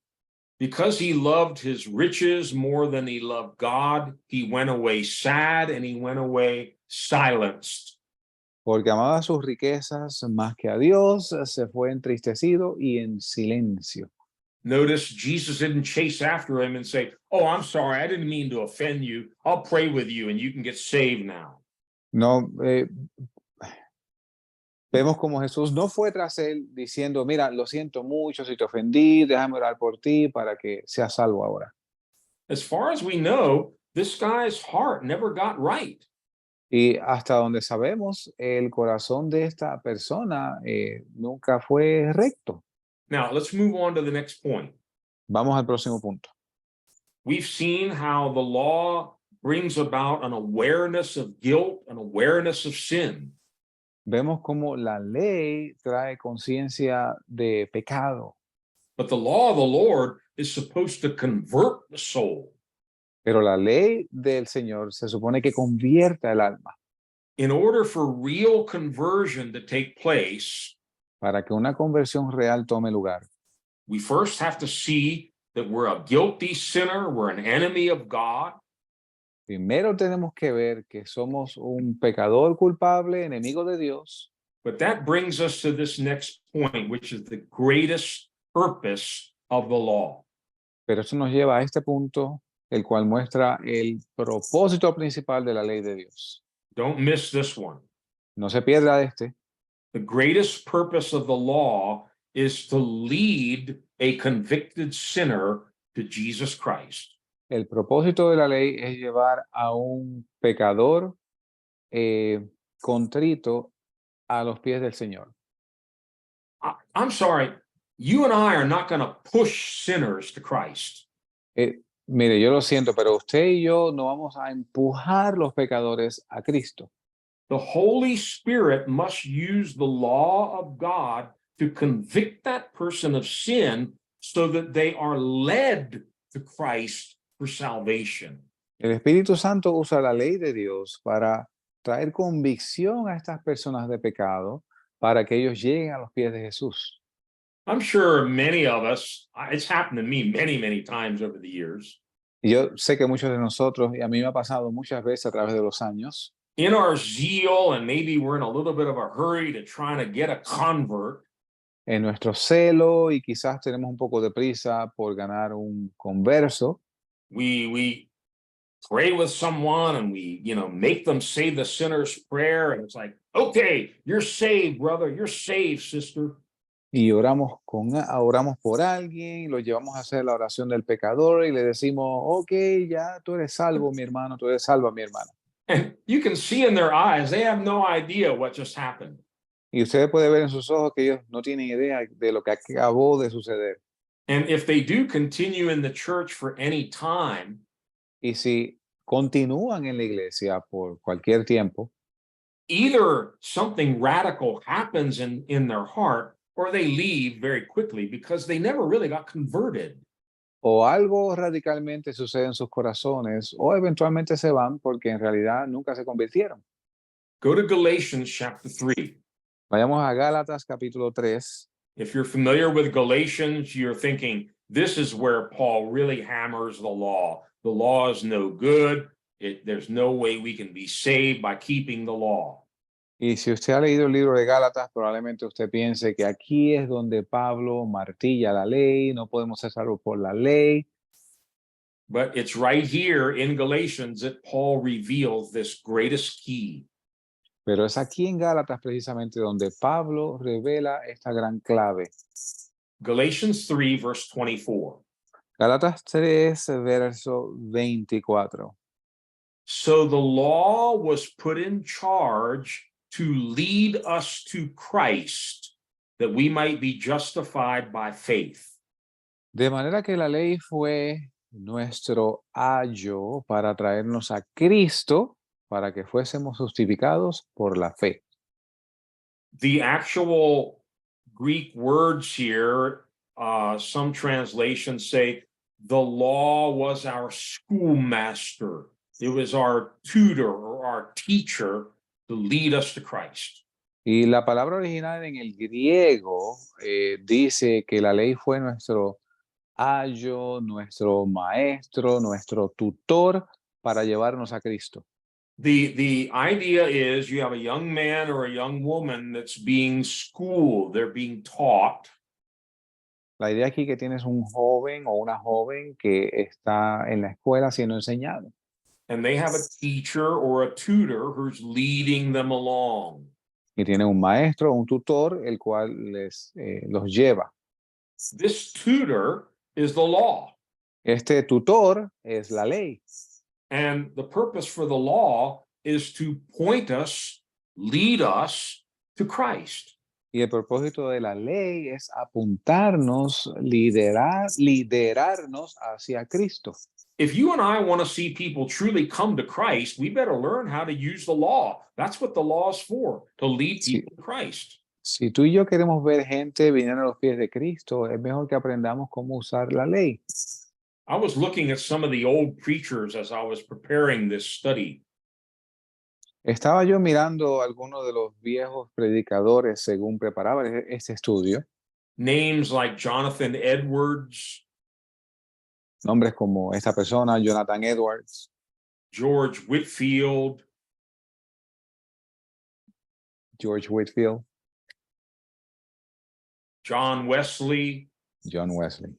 Because he loved his riches more than he loved God, he went away sad and he went away silenced. Porque amaba sus riquezas más que a Dios, se fue entristecido y en silencio. Notice Jesus didn't chase after him and say, "Oh, I'm sorry, I didn't mean to offend you. I'll pray with you and you can get saved now." No, vemos como Jesús no fue tras él diciendo, mira, lo siento mucho si te ofendí, déjame orar por ti para que seas salvo ahora. As far as we know, this guy's heart never got right. Y hasta donde sabemos, el corazón de esta persona nunca fue recto. Now, let's move on to the next point. Vamos al próximo punto. We've seen how the law brings about an awareness of guilt, an awareness of sin. Vemos cómo la ley trae conciencia de pecado, But the law of the Lord is supposed to convert the soul. pero la ley del Señor se supone que convierta el alma. In order for real conversion to take place, Para que una conversión real tome lugar, we first have to see that we're a guilty sinner, we're an enemy of God, primero tenemos que ver que somos un pecador culpable, enemigo de Dios, but that brings us to this next point, which is the greatest purpose of the law. pero eso nos lleva a este punto, el cual muestra el propósito principal de la ley de Dios. Don't miss this one. No se pierda este. The greatest purpose of the law is to lead a convicted sinner to Jesus Christ. El propósito de la ley es llevar a un pecador contrito a los pies del Señor. I'm sorry, you and I are not going to push sinners to Christ. Mire, yo lo siento, pero usted y yo no vamos a empujar los pecadores a Cristo. The Holy Spirit must use the law of God to convict that person of sin so that they are led to Christ for salvation. El Espíritu Santo usa la ley de Dios para traer convicción a estas personas de pecado para que ellos lleguen a los pies de Jesús. I'm sure many of us, it's happened to me many, many times over the years. Y yo sé que muchos de nosotros, y a mí me ha pasado muchas veces a través de los años, In our zeal, and maybe we're in a little bit of a hurry to trying to get a convert, en nuestro celo y quizás tenemos un poco de prisa por ganar un converso, we pray with someone and we, make them say the sinner's prayer. And it's like, okay, you're saved, brother. You're saved, sister. y oramos por alguien, lo llevamos a hacer la oración del pecador y le decimos, ok, ya tú eres salvo, mi hermano, tú eres salva, mi hermana. And you can see in their eyes, they have no idea what just happened. Y usted puede ver en sus ojos que ellos no tienen idea de lo que acabó de suceder. And if they do continue in the church for any time, Y si continúan en la iglesia por cualquier tiempo, either something radical happens in their heart or they leave very quickly because they never really got converted. o algo radicalmente sucede en sus corazones, o eventualmente se van porque en realidad nunca se convirtieron. Go to Galatians chapter 3. Vayamos a Gálatas capítulo 3. If you're familiar with Galatians, you're thinking, this is where Paul really hammers the law. The law is no good. There's no way we can be saved by keeping the law. Y si usted ha leído el libro de Gálatas, probablemente usted piense que aquí es donde Pablo martilla la ley, no podemos ser salvos por la ley. But it's right here in Galatians that Paul reveals this greatest key. Pero es aquí en Gálatas precisamente donde Pablo revela esta gran clave. Galatians 3, verse 24. Gálatas 3, verso 24. So the law was put in charge to lead us to Christ, that we might be justified by faith. De manera que la ley fue nuestro ayo para traernos a Cristo, para que fuésemos justificados por la fe. The actual Greek words here, some translations say, the law was our schoolmaster. It was our tutor or our teacher to lead us to Christ. Y la palabra original en el griego dice que la ley fue nuestro ayo, nuestro maestro, nuestro tutor para llevarnos a Cristo. The idea is you have a young man or a young woman that's being schooled, they're being taught. La idea aquí que tienes un joven o una joven que está en la escuela siendo enseñado. And they have a teacher or a tutor who's leading them along. Y tiene un maestro o un tutor el cual los lleva. This tutor is the law. Este tutor es la ley. And the purpose for the law is to point us, lead us to Christ. Y el propósito de la ley es apuntarnos, liderarnos hacia Cristo. If you and I want to see people truly come to Christ, we better learn how to use the law. That's what the law is for, to lead people to Christ. Si tú y yo queremos ver gente viniendo a los pies de Cristo, es mejor que aprendamos cómo usar la ley. I was looking at some of the old preachers as I was preparing this study. Estaba yo mirando algunos de los viejos predicadores según preparaba este estudio. Names like Jonathan Edwards, Nombres como esta persona, Jonathan Edwards, George Whitefield, George Whitefield, John Wesley, John Wesley,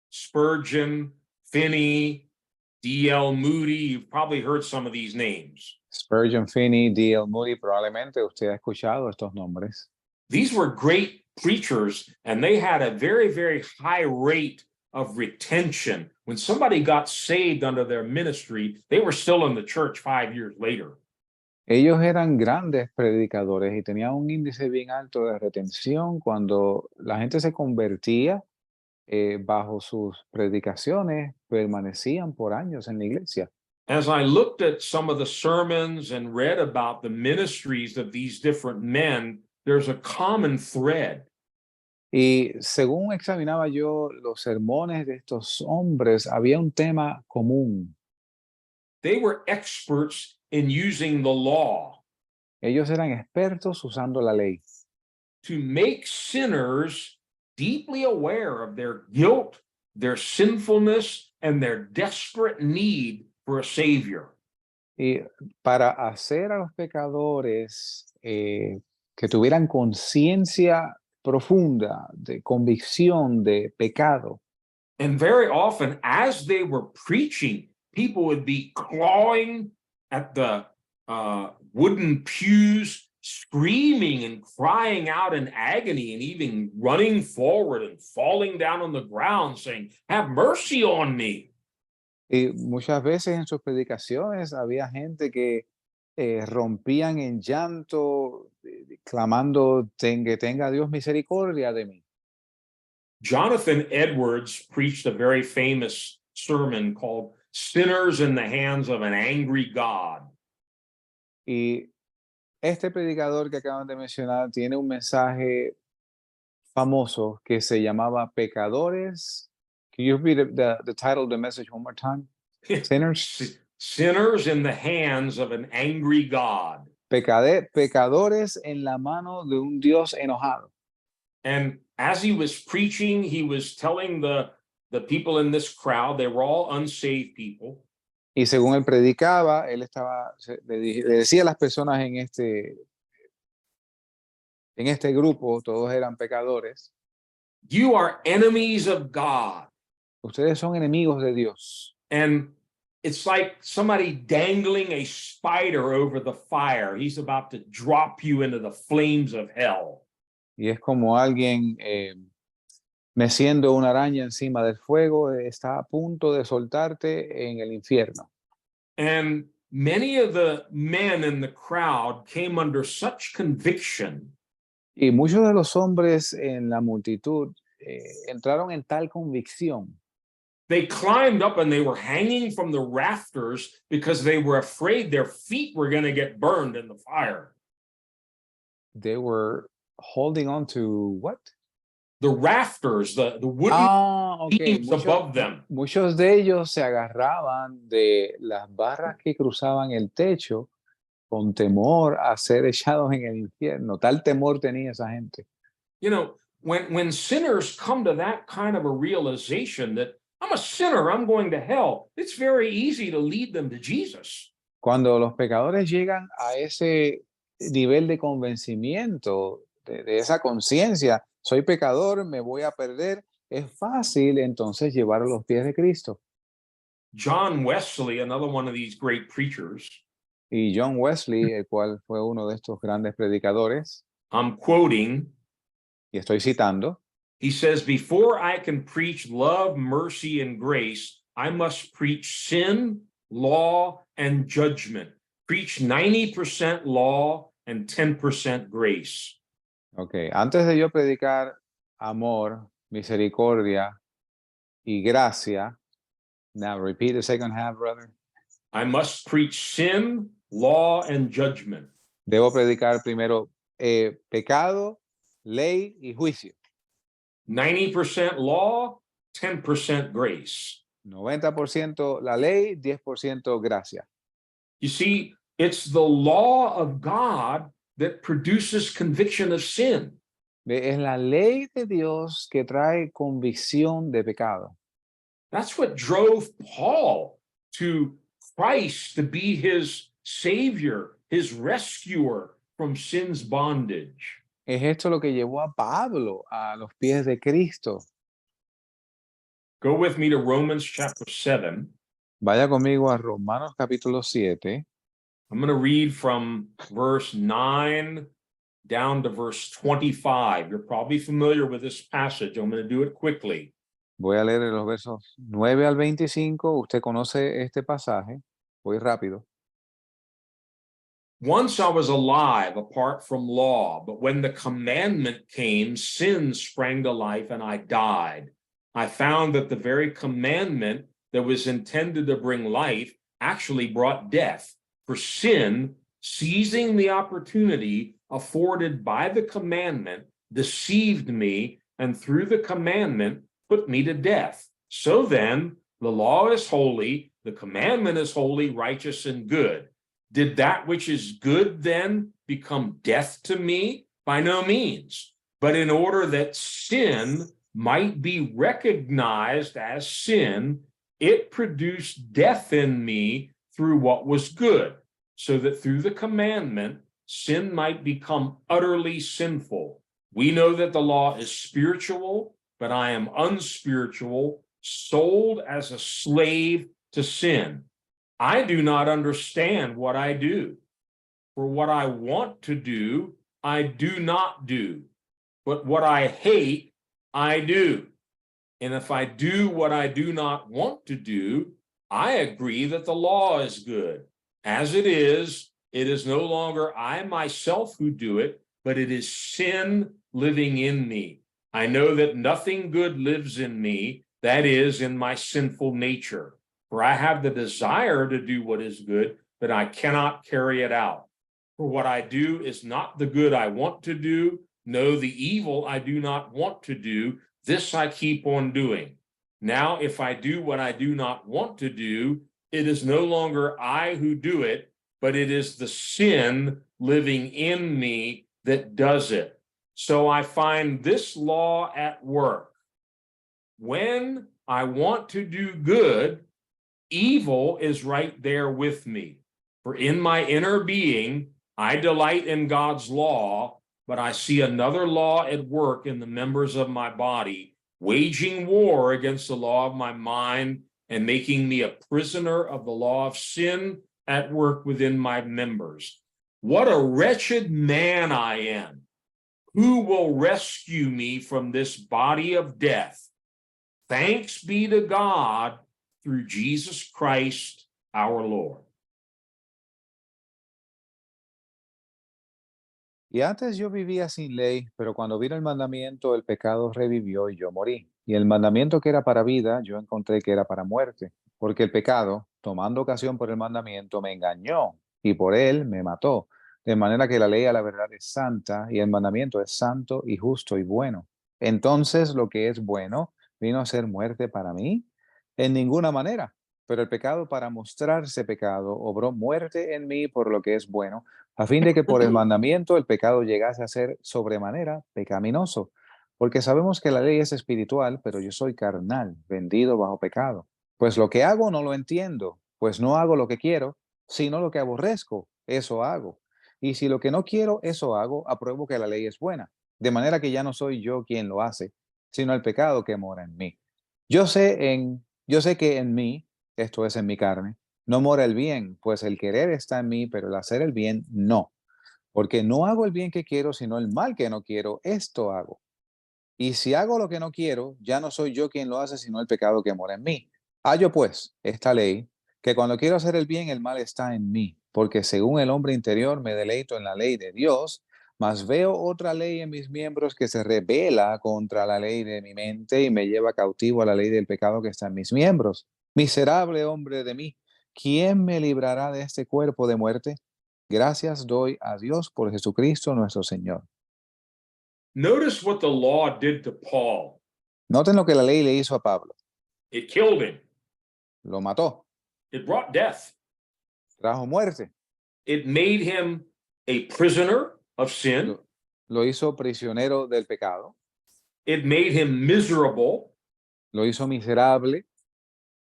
Spurgeon, Finney, D.L. Moody. You've probably heard some of these names. Spurgeon, Finney, D.L. Moody, probablemente usted ha escuchado estos nombres. These were great preachers, and they had a very, very high rate of retention. When somebody got saved under their ministry, they were still in the church 5 years later. Ellos eran grandes predicadores y tenían un índice bien alto de retención cuando la gente se convertía bajo sus predicaciones, permanecían por años en la iglesia. As I looked at some of the sermons and read about the ministries of these different men, there's a common thread. Y según examinaba yo los sermones de estos hombres, había un tema común. They were experts in using the law Ellos eran expertos usando la ley to make sinners deeply aware of their guilt, their sinfulness, and their desperate need for a savior. y para hacer a los pecadores que tuvieran conciencia profunda de convicción de pecado. And very often, as they were preaching, people would be clawing at the wooden pews, screaming and crying out in agony, and even running forward and falling down on the ground saying, "Have mercy on me." Y muchas veces en sus predicaciones había gente que rompían en llanto, clamando que tenga Dios misericordia de mí. Jonathan Edwards preached a very famous sermon called "Sinners in the Hands of an Angry God." Y este predicador que acaban de mencionar tiene un mensaje famoso que se llamaba Pecadores. Can you read the title of the message one more time? Sinners. Sinners in the hands of an angry God. Pecadores en la mano de un Dios enojado. And as he was preaching, he was telling the people in this crowd, they were all unsaved people. Y según él predicaba, él le decía a las personas en este grupo, todos eran pecadores. You are enemies of God. Ustedes son enemigos de Dios. And it's like somebody dangling a spider over the fire. He's about to drop you into the flames of hell. Y es como alguien meciendo una araña encima del fuego, está a punto de soltarte en el infierno. And many of the men in the crowd came under such conviction Y muchos de los hombres en la multitud entraron en tal convicción. they climbed up and they were hanging from the rafters because they were afraid their feet were going to get burned in the fire. They were holding on to what? The rafters, the wooden Ok. beams above them. Muchos de ellos se agarraban de las barras que cruzaban el techo con temor a ser echados en el infierno. Tal temor tenía esa gente. You know, when sinners come to that kind of a realization that I'm a sinner, I'm going to hell, it's very easy to lead them to Jesus. Cuando los pecadores llegan a ese nivel de convencimiento, de esa conciencia, soy pecador, me voy a perder, es fácil entonces llevar a los pies de Cristo. John Wesley, another one of these great preachers, Y John Wesley, el cual fue uno de estos grandes predicadores, I'm quoting, y estoy citando, he says, before I can preach love, mercy, and grace, I must preach sin, law, and judgment. Preach 90% law and 10% grace. ok, antes de yo predicar amor, misericordia y gracia, now repeat the second half, brother. I must preach sin, law, and judgment. Debo predicar primero pecado, ley y juicio. 90% law, 10% grace. 90% la ley, 10% gracia. You see, it's the law of God that produces conviction of sin. Es la ley de Dios que trae convicción de pecado. That's what drove Paul to Christ to be his savior, his rescuer from sin's bondage. Es esto lo que llevó a Pablo a los pies de Cristo. Go with me to Romans chapter 7. Vaya conmigo a Romanos capítulo 7. I'm going to read from verse 9 down to verse 25. You're probably familiar with this passage. I'm going to do it quickly. Voy a leer los versos 9 al 25. Usted conoce este pasaje. Voy rápido. Once I was alive apart from law, but when the commandment came, sin sprang to life and I died. I found that the very commandment that was intended to bring life actually brought death. For sin, seizing the opportunity afforded by the commandment, deceived me, and through the commandment put me to death. So then, the law is holy, the commandment is holy, righteous, and good. Did that which is good then become death to me? By no means. But in order that sin might be recognized as sin, it produced death in me through what was good, so that through the commandment, sin might become utterly sinful. We know that the law is spiritual, but I am unspiritual, sold as a slave to sin. I do not understand what I do. For what I want to do, I do not do. But what I hate, I do. And if I do what I do not want to do, I agree that the law is good. As it is no longer I myself who do it, but it is sin living in me. I know that nothing good lives in me, that is, in my sinful nature. For I have the desire to do what is good, but I cannot carry it out. For what I do is not the good I want to do, no, the evil I do not want to do, this I keep on doing. Now, if I do what I do not want to do, it is no longer I who do it, but it is the sin living in me that does it. So I find this law at work. When I want to do good, evil is right there with me. For in my inner being, I delight in God's law, but I see another law at work in the members of my body, waging war against the law of my mind and making me a prisoner of the law of sin at work within my members. What a wretched man I am. Who will rescue me from this body of death? Thanks be to God through Jesus Christ our Lord. Y antes yo vivía sin ley, pero cuando vino el mandamiento, el pecado revivió y yo morí. Y el mandamiento que era para vida, yo encontré que era para muerte, porque el pecado, tomando ocasión por el mandamiento, me engañó y por él me mató. De manera que la ley a la verdad es santa y el mandamiento es santo y justo y bueno. Entonces lo que es bueno vino a ser muerte para mí en ninguna manera. Pero el pecado, para mostrarse pecado, obró muerte en mí por lo que es bueno, a fin de que por el mandamiento el pecado llegase a ser sobremanera pecaminoso. Porque sabemos que la ley es espiritual, pero yo soy carnal, vendido bajo pecado. Pues lo que hago no lo entiendo, pues no hago lo que quiero, sino lo que aborrezco, eso hago. Y si lo que no quiero, eso hago, apruebo que la ley es buena. De manera que ya no soy yo quien lo hace, sino el pecado que mora en mí. Yo sé que en mí, esto es en mi carne, no mora el bien, pues el querer está en mí, pero el hacer el bien no. Porque no hago el bien que quiero, sino el mal que no quiero, esto hago. Y si hago lo que no quiero, ya no soy yo quien lo hace, sino el pecado que mora en mí. Hallo pues esta ley, que cuando quiero hacer el bien, el mal está en mí, porque según el hombre interior me deleito en la ley de Dios, mas veo otra ley en mis miembros que se rebela contra la ley de mi mente y me lleva cautivo a la ley del pecado que está en mis miembros. Miserable hombre de mí, ¿quién me librará de este cuerpo de muerte? Gracias doy a Dios por Jesucristo nuestro Señor. Notice what the law did to Paul. Noten lo que la ley le hizo a Pablo. It killed him. Lo mató, It brought death. trajo muerte, It made him a prisoner of sin. lo hizo prisionero del pecado, It made him miserable lo hizo miserable,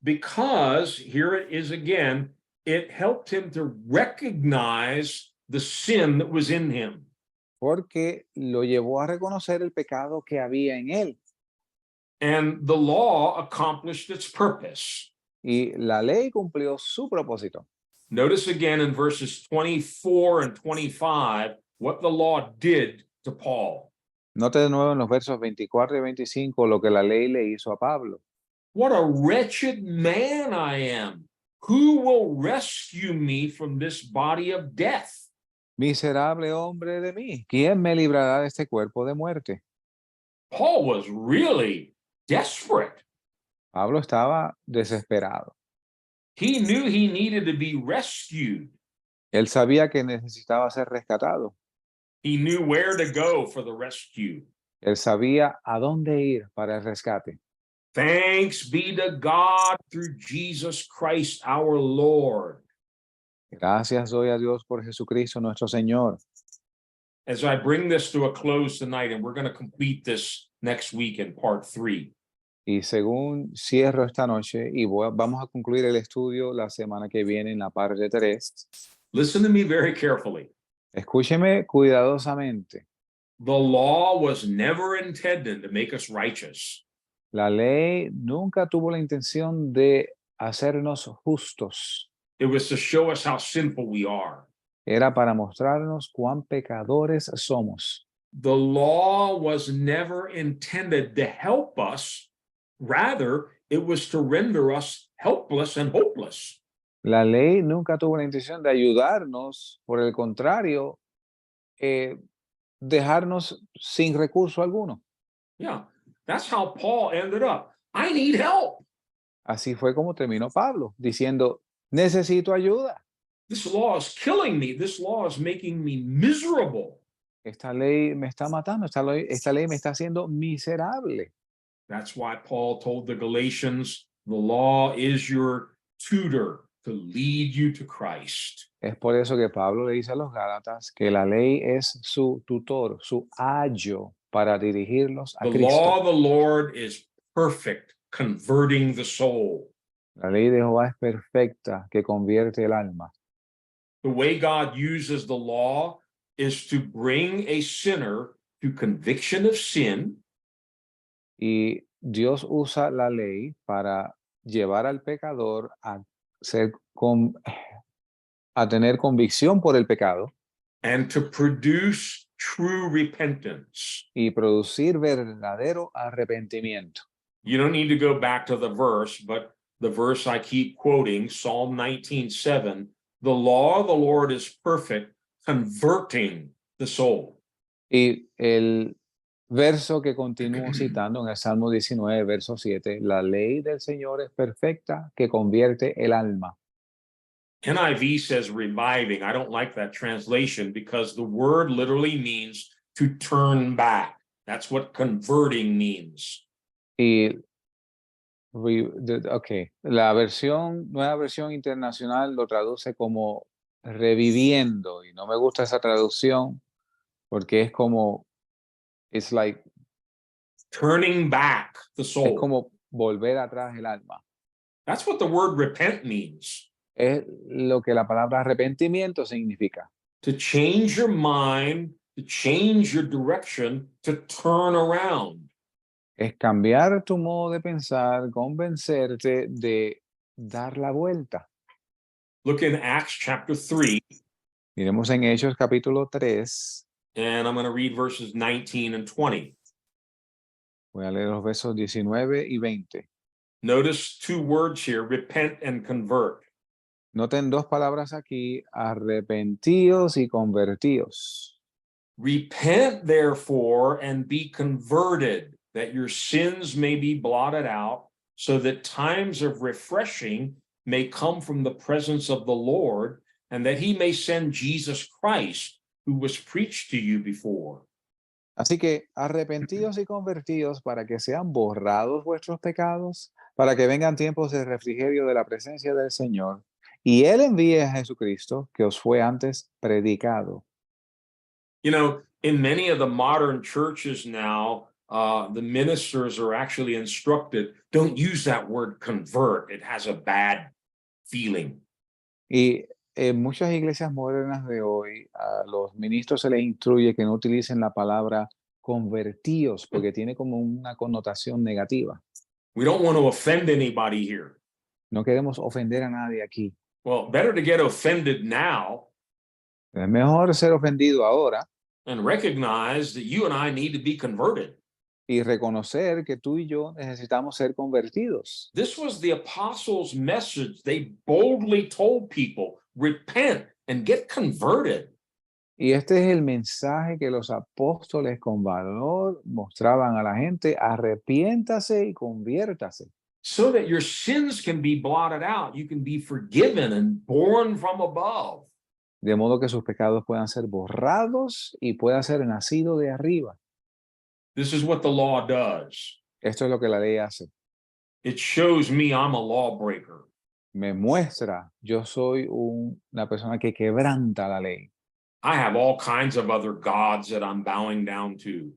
because, here it is again, it helped him to recognize the sin that was in him. porque lo llevó a reconocer el pecado que había en él. And the law accomplished its purpose. Y la ley cumplió su propósito. Notice again in verses 24 and 25 what the law did to Paul. Note de nuevo en los versos 24 y 25 lo que la ley le hizo a Pablo. What a wretched man I am. Who will rescue me from this body of death? Miserable hombre de mí, ¿quién me librará de este cuerpo de muerte? Paul was really desperate. Pablo estaba desesperado. He knew he needed to be rescued. Él sabía que necesitaba ser rescatado. He knew where to go for the rescue. Él sabía a dónde ir para el rescate. Thanks be to God through Jesus Christ our Lord. Gracias doy a Dios por Jesucristo nuestro Señor. As I bring this to a close tonight, and we're going to complete this next week in part 3. Y según cierro esta noche y vamos a concluir el estudio la semana que viene en la parte 3. Listen to me very carefully. Escúcheme cuidadosamente. The law was never intended to make us righteous. La ley nunca tuvo la intención de hacernos justos. It was to show us how sinful we are. Era para mostrarnos cuán pecadores somos. The law was never intended to help us. Rather, it was to render us helpless and hopeless. La ley nunca tuvo la intención de ayudarnos, por el contrario, dejarnos sin recurso alguno. Yeah, that's how Paul ended up. I need help. Así fue como terminó Pablo, diciendo, necesito ayuda. This law is killing me. This law is making me miserable. Esta ley me está matando, esta ley me está haciendo miserable. That's why Paul told the Galatians, the law is your tutor to lead you to Christ. Es por eso que Pablo le dice a los Gálatas que la ley es su tutor, su ayo para dirigirlos a The Cristo. law of the Lord is perfect, converting the soul. La ley de Jehová es perfecta, que convierte el alma. The way God uses the law is to bring a sinner to conviction of sin. Y Dios usa la ley para llevar al pecador a tener convicción por el pecado And to produce true repentance. y producir verdadero arrepentimiento. You don't need to go back to the verse, but the verse I keep quoting, Psalm 19:7, the law of the Lord is perfect, converting the soul. Y el verso que continúo citando en el Salmo 19, verso 7, la ley del Señor es perfecta que convierte el alma. NIV says reviving. I don't like that translation because the word literally means to turn back. That's what converting means. Y la nueva versión internacional lo traduce como reviviendo y no me gusta esa traducción porque es como, it's like, Turning back the es soul. como volver atrás el alma. That's what the word repent means. Es lo que la palabra arrepentimiento significa. To change your mind, to change your direction, to turn around. Es cambiar tu modo de pensar, convencerte de dar la vuelta. Look in Acts chapter 3, Miremos en Hechos capítulo 3. and I'm going to read verses 19 and 20. Voy a leer los versos 19 y 20. Notice two words here, repent and convert. Noten dos palabras aquí, arrepentíos y convertíos. Repent, therefore, and be converted, that your sins may be blotted out, so that times of refreshing may come from the presence of the Lord, and that he may send Jesus Christ, who was preached to you before. Así que arrepentíos y convertíos para que sean borrados vuestros pecados, para que vengan tiempos de refrigerio de la presencia del Señor, y Él envíe a Jesucristo, que os fue antes predicado. You know, in many of the modern churches now, the ministers are actually instructed, don't use that word convert. It has a bad feeling. Y en muchas iglesias modernas de hoy, a los ministros se les instruye que no utilicen la palabra convertíos, porque tiene como una connotación negativa. We don't want to offend anybody here. No queremos ofender a nadie aquí. Well, better to get offended now Es mejor ser ofendido ahora and recognize that you and I need to be converted. y reconocer que tú y yo necesitamos ser convertidos. This was the apostles' message. They boldly told people, repent and get converted. Y este es el mensaje que los apóstoles con valor mostraban a la gente: arrepiéntase y conviértase, So that your sins can be blotted out. You can be forgiven and born from above. de modo que sus pecados puedan ser borrados y pueda ser nacido de arriba. This is what the law does. Esto es lo que la ley hace. It shows me I'm a lawbreaker. Me muestra, yo soy una persona que quebranta la ley I have all kinds of other gods that I'm bowing down to.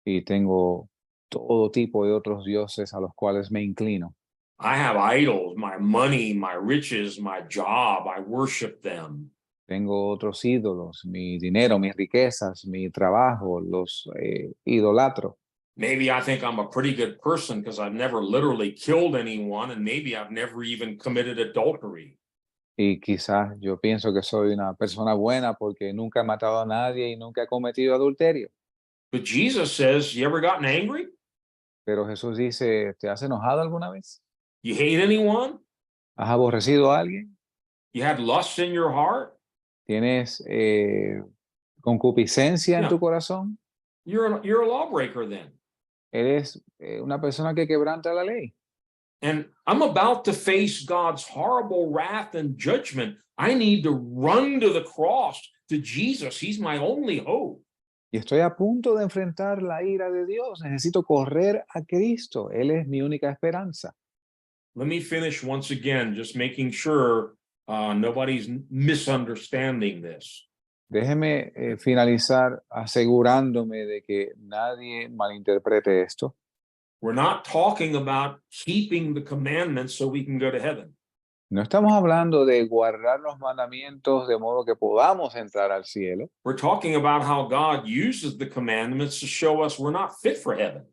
y tengo todo tipo de otros dioses a los cuales me inclino. I have idols, my money, my riches, my job. I worship them. Tengo otros ídolos, mi dinero, mis riquezas, mi trabajo, los idolatro. Maybe I think I'm a pretty good person because I've never literally killed anyone, and maybe I've never even committed adultery. Y quizás yo pienso que soy una persona buena porque nunca he matado a nadie y nunca he cometido adulterio. But Jesus says, you ever gotten angry? Pero Jesús dice, ¿te has enojado alguna vez? You hate anyone? ¿Has aborrecido a alguien? You had lust in your heart? ¿Tienes concupiscencia en Yeah. tu corazón? You're a lawbreaker then. Eres una persona que quebranta la ley. And I'm about to face God's horrible wrath and judgment. I need to run to the cross, to Jesus. He's my only hope. Y estoy a punto de enfrentar la ira de Dios. Necesito correr a Cristo. Él es mi única esperanza. Let me finish once again, just making sure nobody's misunderstanding this. Déjeme finalizar asegurándome de que nadie malinterprete esto. We're not talking about keeping the commandments so we can go to heaven. No estamos hablando de guardar los mandamientos de modo que podamos entrar al cielo. We're talking about how God uses the commandments to show us we're not fit for heaven.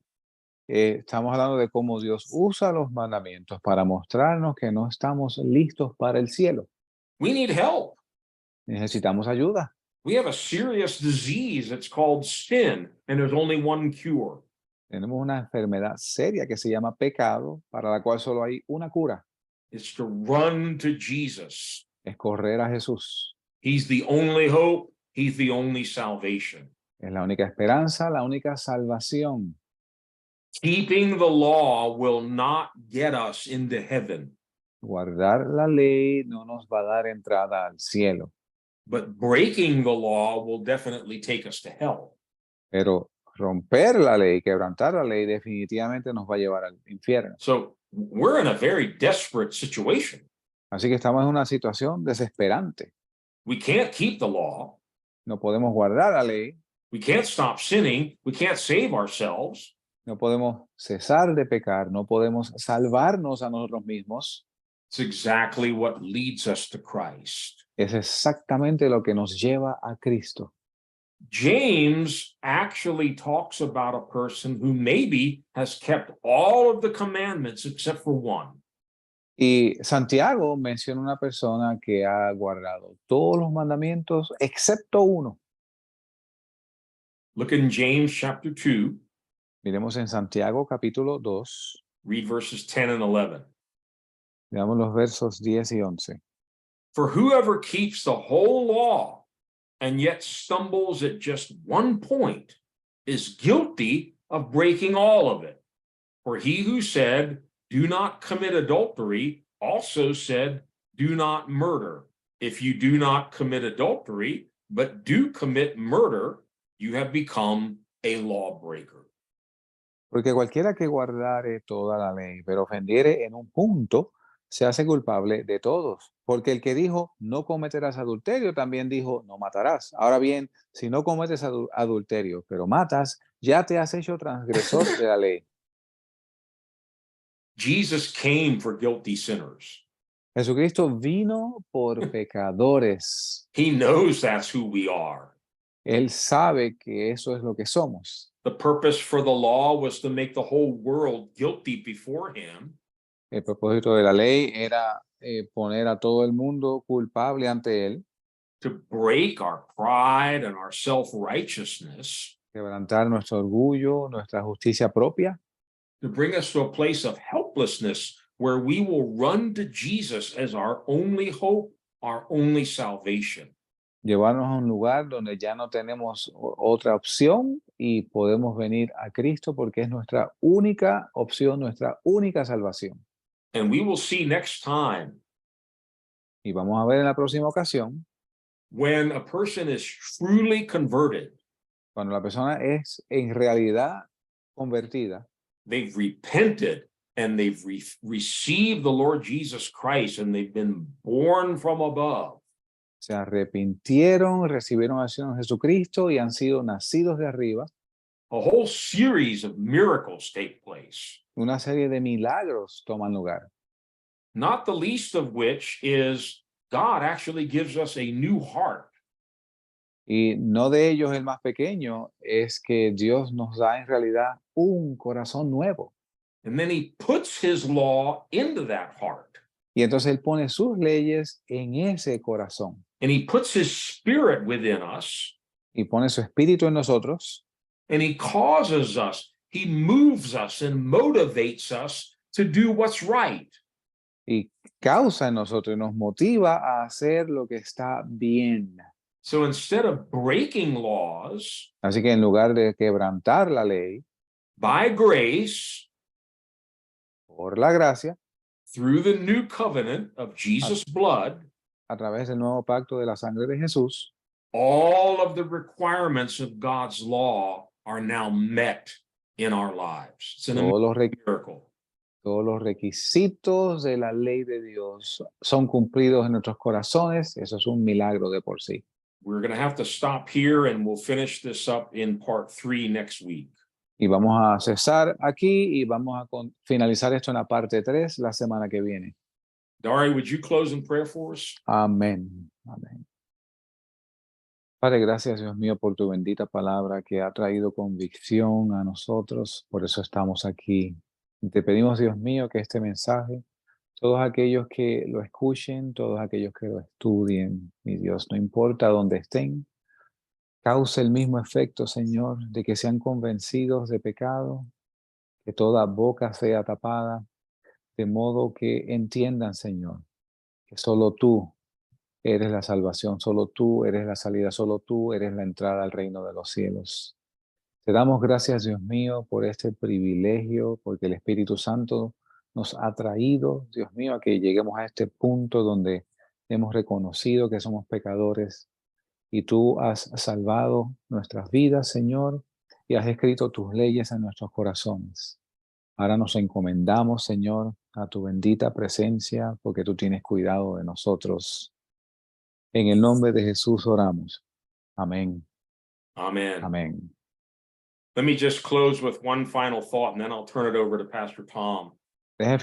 Estamos hablando de cómo Dios usa los mandamientos para mostrarnos que no estamos listos para el cielo. We need help. Necesitamos ayuda. We have a serious disease that's called sin, and there's only one cure. Tenemos una enfermedad seria que se llama pecado, para la cual solo hay una cura. It's to run to Jesus. Es correr a Jesús. He's the only hope. He's the only salvation. Es la única esperanza, la única salvación. Keeping the law will not get us into heaven, Guardar la ley no nos va a dar entrada al cielo, but breaking the law will definitely take us to hell. pero romper la ley, quebrantar la ley, definitivamente nos va a llevar al infierno. So we're in a very desperate situation. Así que estamos en una situación desesperante. We can't keep the law. No podemos guardar la ley, We can't stop sinning. We can't save ourselves. no podemos cesar de pecar, no podemos salvarnos a nosotros mismos. It's exactly what leads us to Christ. Es exactamente lo que nos lleva a Cristo. James actually talks about a person who maybe has kept all of the commandments except for one. Y Santiago menciona una persona que ha guardado todos los mandamientos excepto uno. Look in James chapter 2, Miremos en Santiago capítulo 2, read verses 10 and 11. veamos los versos 10 y 11. For whoever keeps the whole law and yet stumbles at just one point is guilty of breaking all of it. For he who said, do not commit adultery, also said, do not murder. If you do not commit adultery, but do commit murder, you have become a lawbreaker. Porque cualquiera que guardare toda la ley, pero ofendiere en un punto, se hace culpable de todos. Porque el que dijo, no cometerás adulterio, también dijo, no matarás. Ahora bien, si no cometes adulterio, pero matas, ya te has hecho transgresor de la ley. Jesus came for guilty sinners. Jesucristo vino por pecadores. He knows that's who we are. Él sabe que eso es lo que somos. The purpose for the law was to make the whole world guilty before him. El propósito de la ley era poner a todo el mundo culpable ante él, To break our pride and our self-righteousness, quebrantar nuestro orgullo, nuestra justicia propia, to bring us to a place of helplessness where we will run to Jesus as our only hope, our only salvation. llevarnos a un lugar donde ya no tenemos otra opción y podemos venir a Cristo porque es nuestra única opción, nuestra única salvación. And we will see next time Y vamos a ver en la próxima ocasión, when a person is truly converted, cuando la persona es en realidad convertida, they've repented and they've received the Lord Jesus Christ and they've been born from above. se arrepintieron, recibieron al Señor Jesucristo y han sido nacidos de arriba. A whole series of miracles take place, Una serie de milagros toman lugar, not the least of which is God actually gives us a new heart. y no de ellos el más pequeño es que Dios nos da en realidad un corazón nuevo. And then he puts his law into that heart. Y entonces Él pone sus leyes en ese corazón And he puts his spirit within us. y pone su espíritu en nosotros And he causes us, he moves us and motivates us to do what's right. y causa en nosotros y nos motiva a hacer lo que está bien. So instead of breaking laws, Así que en lugar de quebrantar la ley, by grace, por la gracia, through the new covenant of Jesus' blood, a través del nuevo pacto de la sangre de Jesús, all of the requirements of God's law are now met in our lives. It's an todos los, miracle. todos los requisitos de la ley de Dios son cumplidos en nuestros corazones. Eso es un milagro de por sí. We're going to have to stop here and we'll finish this up in part 3 next week. Y vamos a cesar aquí y vamos a finalizar esto en la parte 3 la semana que viene. Dari, would you close in prayer for us? Amén. Amén. Padre, gracias, Dios mío, por tu bendita palabra que ha traído convicción a nosotros. Por eso estamos aquí. Y te pedimos, Dios mío, que este mensaje, todos aquellos que lo escuchen, todos aquellos que lo estudien, mi Dios, no importa dónde estén, cause el mismo efecto, Señor, de que sean convencidos de pecado, que toda boca sea tapada, de modo que entiendan, Señor, que solo tú Eres la salvación, solo tú, eres la salida, solo tú, eres la entrada al reino de los cielos. Te damos gracias, Dios mío, por este privilegio, porque el Espíritu Santo nos ha traído, Dios mío, a que lleguemos a este punto donde hemos reconocido que somos pecadores y tú has salvado nuestras vidas, Señor, y has escrito tus leyes en nuestros corazones. Ahora nos encomendamos, Señor, a tu bendita presencia, porque tú tienes cuidado de nosotros. En el nombre de Jesús oramos. Amén. Amen. Amén. Let me just close with one final thought, and then I'll turn it over to Pastor Tom. Deje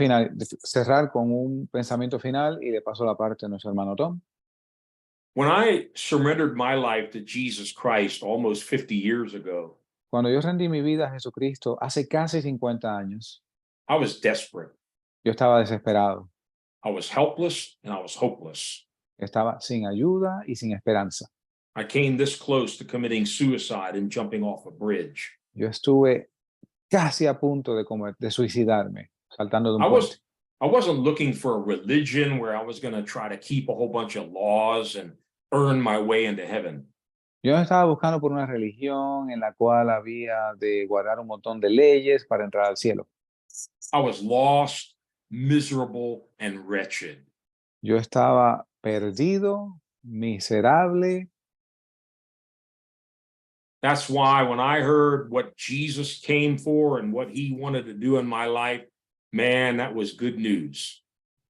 cerrar con un pensamiento final y le paso la parte a nuestro hermano Tom. When I surrendered my life to Jesus Christ almost 50 years ago, Cuando yo rendí mi vida a Jesucristo hace casi 50 años, I was desperate. yo estaba desesperado. I was helpless and I was hopeless. Estaba sin ayuda y sin esperanza. I came this close to committing suicide and jumping off a bridge. Yo estuve casi a punto de suicidarme, saltando de un I puente. wasn't looking for a religion where I was going to try to keep a whole bunch of laws and earn my way into heaven. Yo no estaba buscando por una religión en la cual había de guardar un montón de leyes para entrar al cielo. I was lost, miserable, and wretched. Yo estaba perdido, miserable. That's why when I heard what Jesus came for and what he wanted to do in my life, man, that was good news.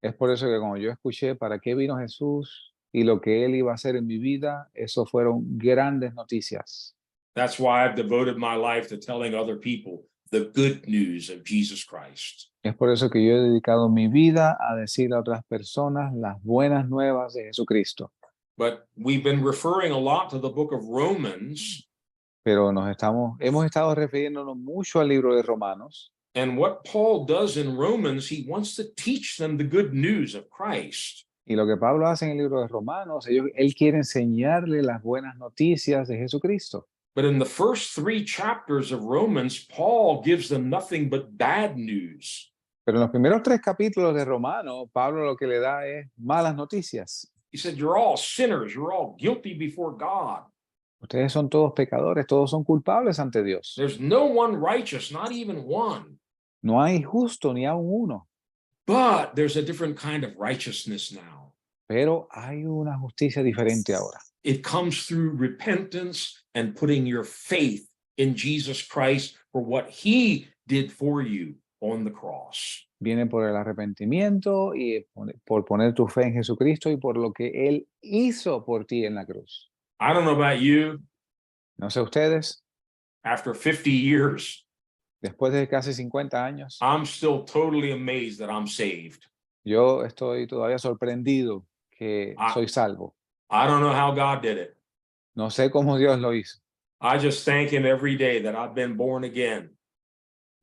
Es por eso que cuando yo escuché para qué vino Jesús y lo que él iba a hacer en mi vida, eso fueron grandes noticias. That's why I've devoted my life to telling other people the good news of Jesus Christ. Es por eso que yo he dedicado mi vida a decir a otras personas las buenas nuevas de Jesucristo. But we've been referring a lot to the book of Romans. Pero hemos estado refiriéndonos mucho al libro de Romanos. And what Paul does in Romans, he wants to teach them the good news of Christ. Y lo que Pablo hace en el libro de Romanos, él quiere enseñarle las buenas noticias de Jesucristo. But in the first 3 chapters of Romans, Paul gives them nothing but bad news. Pero en los primeros 3 capítulos de Romanos, Pablo lo que le da es malas noticias. He said, you're all sinners, you're all guilty before God. Ustedes son todos pecadores, todos son culpables ante Dios. There's no one righteous, not even one. No hay justo ni aun uno. But there's a different kind of righteousness now. Pero hay una justicia diferente ahora. It comes through repentance and putting your faith in Jesus Christ for what he did for you on the cross. Viene por el arrepentimiento y por poner tu fe en Jesucristo y por lo que él hizo por ti en la cruz. I don't know about you, No sé ustedes, after 50 years, después de casi 50 años, I'm still totally amazed that I'm saved. yo estoy todavía sorprendido que Ah. soy salvo. I don't know how God did it. No sé cómo Dios lo hizo. I just thank him every day that I've been born again.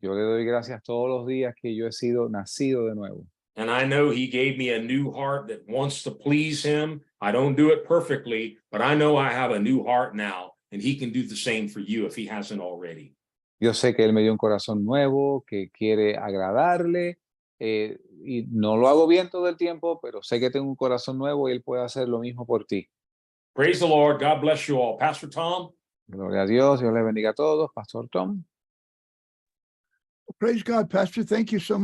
Yo le doy gracias todos los días que yo he sido nacido de nuevo. And I know he gave me a new heart that wants to please him. I don't do it perfectly, but I know I have a new heart now, and he can do the same for you if he hasn't already. Yo sé que él me dio un corazón nuevo, que quiere agradarle, y no lo hago bien todo el tiempo, pero sé que tengo un corazón nuevo y él puede hacer lo mismo por ti. Praise the Lord. God bless you all. Pastor Tom? Gloria a Dios, Dios les bendiga a todos. Pastor Tom. Praise God, Pastor. Thank you so much.